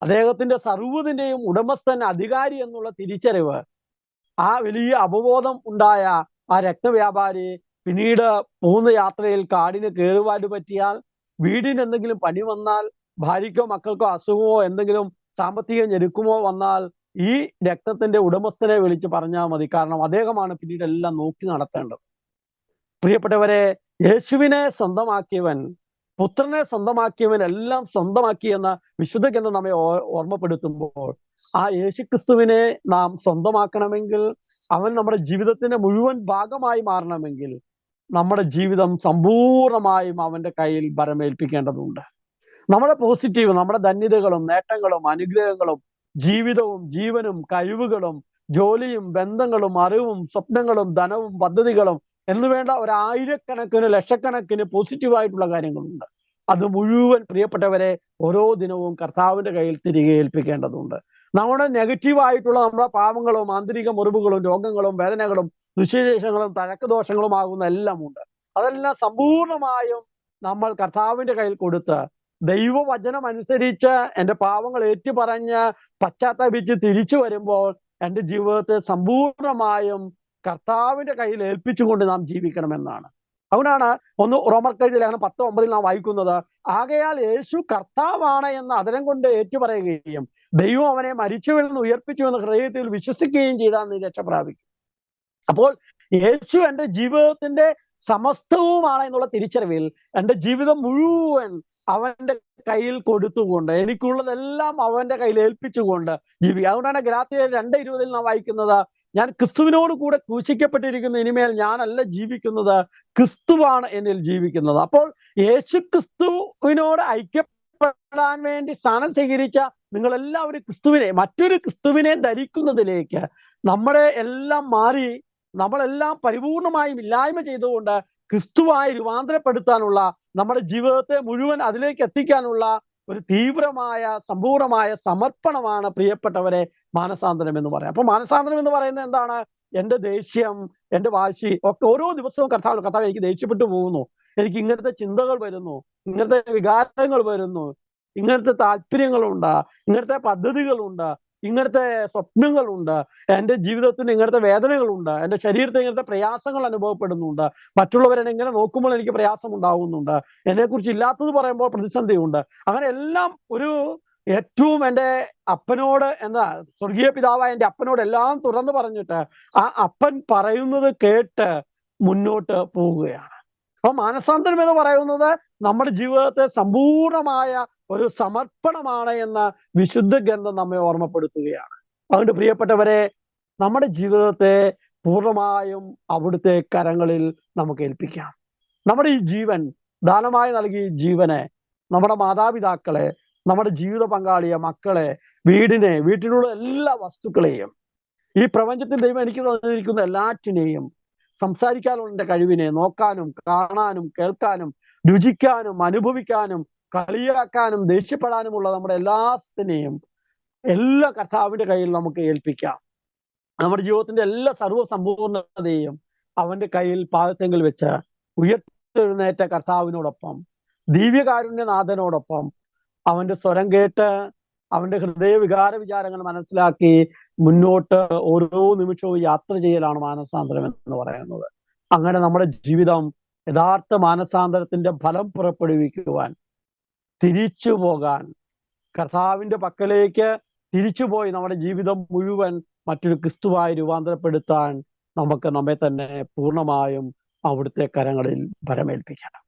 അദ്ദേഹത്തിന്റെ സർവ്വതിന്റെയും ഉടമസ്ഥൻ, അധികാരി എന്നുള്ള തിരിച്ചറിവ്, ആ വലിയ അവബോധം ഉണ്ടായ ആ രക്തവ്യാപാരി പിന്നീട് പോകുന്ന യാത്രയിൽ കാടിന് കേടുപാട് പറ്റിയാൽ, വീടിന് എന്തെങ്കിലും പണി വന്നാൽ, ഭാര്യയ്ക്കോ മക്കൾക്കോ അസുഖമോ എന്തെങ്കിലും സാമ്പത്തിക ഞെരുക്കമോ വന്നാൽ ഈ രക്തത്തിന്റെ ഉടമസ്ഥനെ വിളിച്ച് പറഞ്ഞാൽ മതി. കാരണം അദ്ദേഹമാണ് പിന്നീട് എല്ലാം നോക്കി നടത്തേണ്ടത്. പ്രിയപ്പെട്ടവരെ, യേശുവിനെ സ്വന്തമാക്കിയവൻ, പുത്രനെ സ്വന്തമാക്കിയവൻ എല്ലാം സ്വന്തമാക്കി എന്ന വിശുദ്ധ ഗ്രന്ഥം നമ്മെ ഓർമ്മപ്പെടുത്തുമ്പോൾ, ആ യേശുക്രിസ്തുവിനെ നാം സ്വന്തമാക്കണമെങ്കിൽ, അവൻ നമ്മുടെ ജീവിതത്തിന്റെ മുഴുവൻ ഭാഗമായി മാറണമെങ്കിൽ, നമ്മുടെ ജീവിതം സമ്പൂർണമായും അവന്റെ കയ്യിൽ ഭരമേൽപ്പിക്കേണ്ടതുണ്ട്. നമ്മുടെ പോസിറ്റീവ്, നമ്മുടെ ധന്യതകളും നേട്ടങ്ങളും അനുഗ്രഹങ്ങളും ജീവിതവും ജീവനും കഴിവുകളും ജോലിയും ബന്ധങ്ങളും അറിവും സ്വപ്നങ്ങളും ധനവും പദ്ധതികളും എന്നുവേണ്ട 1000കണക്കിന് ലക്ഷക്കണക്കിന് പോസിറ്റീവായിട്ടുള്ള കാര്യങ്ങളുണ്ട്. അത് മുഴുവൻ പ്രിയപ്പെട്ടവരെ ഓരോ ദിനവും കർത്താവിന്റെ കയ്യിൽ തിരികെ ഏൽപ്പിക്കേണ്ടതുണ്ട്. നമ്മുടെ നെഗറ്റീവായിട്ടുള്ള നമ്മുടെ പാവങ്ങളും ആന്തരിക മുറിവുകളും രോഗങ്ങളും വേദനകളും ദുശീശങ്ങളും തഴക്കദോഷങ്ങളും ആകുന്ന എല്ലാം ഉണ്ട്. അതെല്ലാം സമ്പൂർണമായും നമ്മൾ കർത്താവിന്റെ കയ്യിൽ കൊടുത്ത് ദൈവവചനം അനുസരിച്ച് എൻ്റെ പാവങ്ങൾ ഏറ്റുപറഞ്ഞ് പശ്ചാത്തപിച്ച് തിരിച്ചു വരുമ്പോൾ എൻ്റെ ജീവിതത്തെ സമ്പൂർണമായും കർത്താവിന്റെ കയ്യിൽ ഏൽപ്പിച്ചുകൊണ്ട് നാം ജീവിക്കണമെന്നാണ്. അതുകൊണ്ടാണ് റോമർക്കെഴുതിയ ലേഖനം 10:9 നാം വായിക്കുന്നത്, ആകയാൽ യേശു കർത്താവാണ് എന്ന് അതരം കൊണ്ട് ഏറ്റുപറയുകയും ദൈവം അവനെ മരിച്ചവരിൽ നിന്ന് ഉയർപ്പിച്ചു എന്ന് ഹൃദയത്തിൽ വിശ്വസിക്കുകയും ചെയ്താൽ നീ രക്ഷ പ്രാപിക്കും. അപ്പോൾ യേശു എൻ്റെ ജീവിതത്തിന്റെ സമസ്തവുമാണ് എന്നുള്ള തിരിച്ചറിവിൽ എൻ്റെ ജീവിതം മുഴുവൻ അവന്റെ കയ്യിൽ കൊടുത്തുകൊണ്ട്, എനിക്കുള്ളതെല്ലാം അവന്റെ കയ്യിൽ ഏൽപ്പിച്ചുകൊണ്ട് ജീവിക്കുക. അതുകൊണ്ടാണ് ഗലാത്യർ 2:20 നാം വായിക്കുന്നത്, ഞാൻ ക്രിസ്തുവിനോട് കൂടെ ക്രൂശിക്കപ്പെട്ടിരിക്കുന്ന ഇനിമേൽ ഞാനല്ല ജീവിക്കുന്നത്, ക്രിസ്തുവാണ് എന്നിൽ ജീവിക്കുന്നത്. അപ്പോൾ യേശു ക്രിസ്തുവിനോട് ഐക്യപ്പെടാൻ വേണ്ടി സ്ഥാനം സ്വീകരിച്ച നിങ്ങളെല്ലാവരും മറ്റൊരു ക്രിസ്തുവിനെ ധരിക്കുന്നതിലേക്ക് നമ്മുടെ എല്ലാം മാറി, നമ്മളെല്ലാം പരിപൂർണമായും ഇല്ലായ്മ ചെയ്തുകൊണ്ട് ക്രിസ്തുവായി രൂപാന്തരപ്പെടുത്താനുള്ള, നമ്മുടെ ജീവിതത്തെ മുഴുവൻ അതിലേക്ക് എത്തിക്കാനുള്ള ഒരു തീവ്രമായ സമ്പൂർണമായ സമർപ്പണമാണ് പ്രിയപ്പെട്ടവരെ മാനസാന്തരം എന്ന് പറയാം. അപ്പൊ മാനസാന്തരം എന്ന് പറയുന്നത് എന്താണ്? എൻ്റെ ദേഷ്യം, എൻ്റെ വാശി ഒക്കെ ഓരോ ദിവസവും കർത്താവ് എനിക്ക് ദേഷ്യപ്പെട്ടു പോകുന്നു, എനിക്ക് ഇങ്ങനത്തെ ചിന്തകൾ വരുന്നു, ഇങ്ങനത്തെ വികാരങ്ങൾ വരുന്നു, ഇങ്ങനത്തെ താല്പര്യങ്ങളുണ്ട്, ഇങ്ങനത്തെ പദ്ധതികളുണ്ട്, ഇങ്ങനത്തെ സ്വപ്നങ്ങളുണ്ട്, എൻ്റെ ജീവിതത്തിന് ഇങ്ങനത്തെ വേദനകളുണ്ട്, എൻ്റെ ശരീരത്തിൽ ഇങ്ങനത്തെ പ്രയാസങ്ങൾ അനുഭവപ്പെടുന്നുണ്ട്, മറ്റുള്ളവരെന്നെ ഇങ്ങനെ നോക്കുമ്പോൾ എനിക്ക് പ്രയാസം ഉണ്ടാകുന്നുണ്ട്, എന്നെക്കുറിച്ച് ഇല്ലാത്തത് പറയുമ്പോൾ പ്രതിസന്ധിയുണ്ട്. അങ്ങനെ എല്ലാം ഏറ്റവും എൻ്റെ അപ്പനോട് സ്വർഗീയ പിതാവായ എൻ്റെ അപ്പനോട് എല്ലാം തുറന്നു പറഞ്ഞിട്ട് ആ അപ്പൻ പറയുന്നത് കേട്ട് മുന്നോട്ട് പോവുകയാണ്. അപ്പൊ മാനസാന്തരം എന്ന് പറയുന്നത് നമ്മുടെ ജീവിതത്തെ സമ്പൂർണമായ ഒരു സമർപ്പണമാണ് എന്ന വിശുദ്ധ ഗ്രന്ഥം നമ്മെ ഓർമ്മപ്പെടുത്തുകയാണ്. അതുകൊണ്ട് പ്രിയപ്പെട്ടവരെ, നമ്മുടെ ജീവിതത്തെ പൂർണ്ണമായും അവിടുത്തെ കരങ്ങളിൽ നമുക്ക് ഏൽപ്പിക്കാം. നമ്മുടെ ഈ ജീവൻ ദാനമായി നൽകിയ ജീവനെ, നമ്മുടെ മാതാപിതാക്കളെ, നമ്മുടെ ജീവിത പങ്കാളിയെ, മക്കളെ, വീട്ടിലുള്ള എല്ലാ വസ്തുക്കളെയും, ഈ പ്രപഞ്ചത്തിൽ ദൈവം എനിക്ക് തന്നിരിക്കുന്ന എല്ലാറ്റിനെയും, സംസാരിക്കാനുള്ള കഴിവിനെ, നോക്കാനും കാണാനും കേൾക്കാനും രുചിക്കാനും അനുഭവിക്കാനും കളിയാക്കാനും ദേഷ്യപ്പെടാനുമുള്ള നമ്മുടെ എല്ലാത്തിനെയും എല്ലാ കർത്താവിന്റെ കയ്യിൽ നമുക്ക് ഏൽപ്പിക്കാം. നമ്മുടെ ജീവിതത്തിന്റെ എല്ലാ സർവ്വസമ്പൂർണതയും അവന്റെ കയ്യിൽ പാദത്തെങ്കിൽ വെച്ച് ഉയർത്തെഴുന്നേറ്റ കർത്താവിനോടൊപ്പം, ദിവ്യകാരുണ്യനാഥനോടൊപ്പം അവന്റെ സ്വരം കേട്ട് അവന്റെ ഹൃദയ വികാര വിചാരങ്ങൾ മനസ്സിലാക്കി മുന്നോട്ട് ഓരോ നിമിഷവും യാത്ര ചെയ്യലാണ് മാനസാന്തരം എന്ന് പറയുന്നത്. അങ്ങനെ നമ്മുടെ ജീവിതം യഥാർത്ഥ മാനസാന്തരത്തിന്റെ ഫലം പുറപ്പെടുവിക്കുവാൻ, തിരിച്ചു പോകാൻ, കർത്താവിന്റെ പക്കലേക്ക് തിരിച്ചുപോയി നമ്മുടെ ജീവിതം മുഴുവൻ മറ്റൊരു ക്രിസ്തുവായി രൂപാന്തരപ്പെടുത്താൻ നമുക്ക് നമ്മെ തന്നെ പൂർണ്ണമായും അവിടുത്തെ കരങ്ങളിൽ ഭരമേൽപ്പിക്കാം.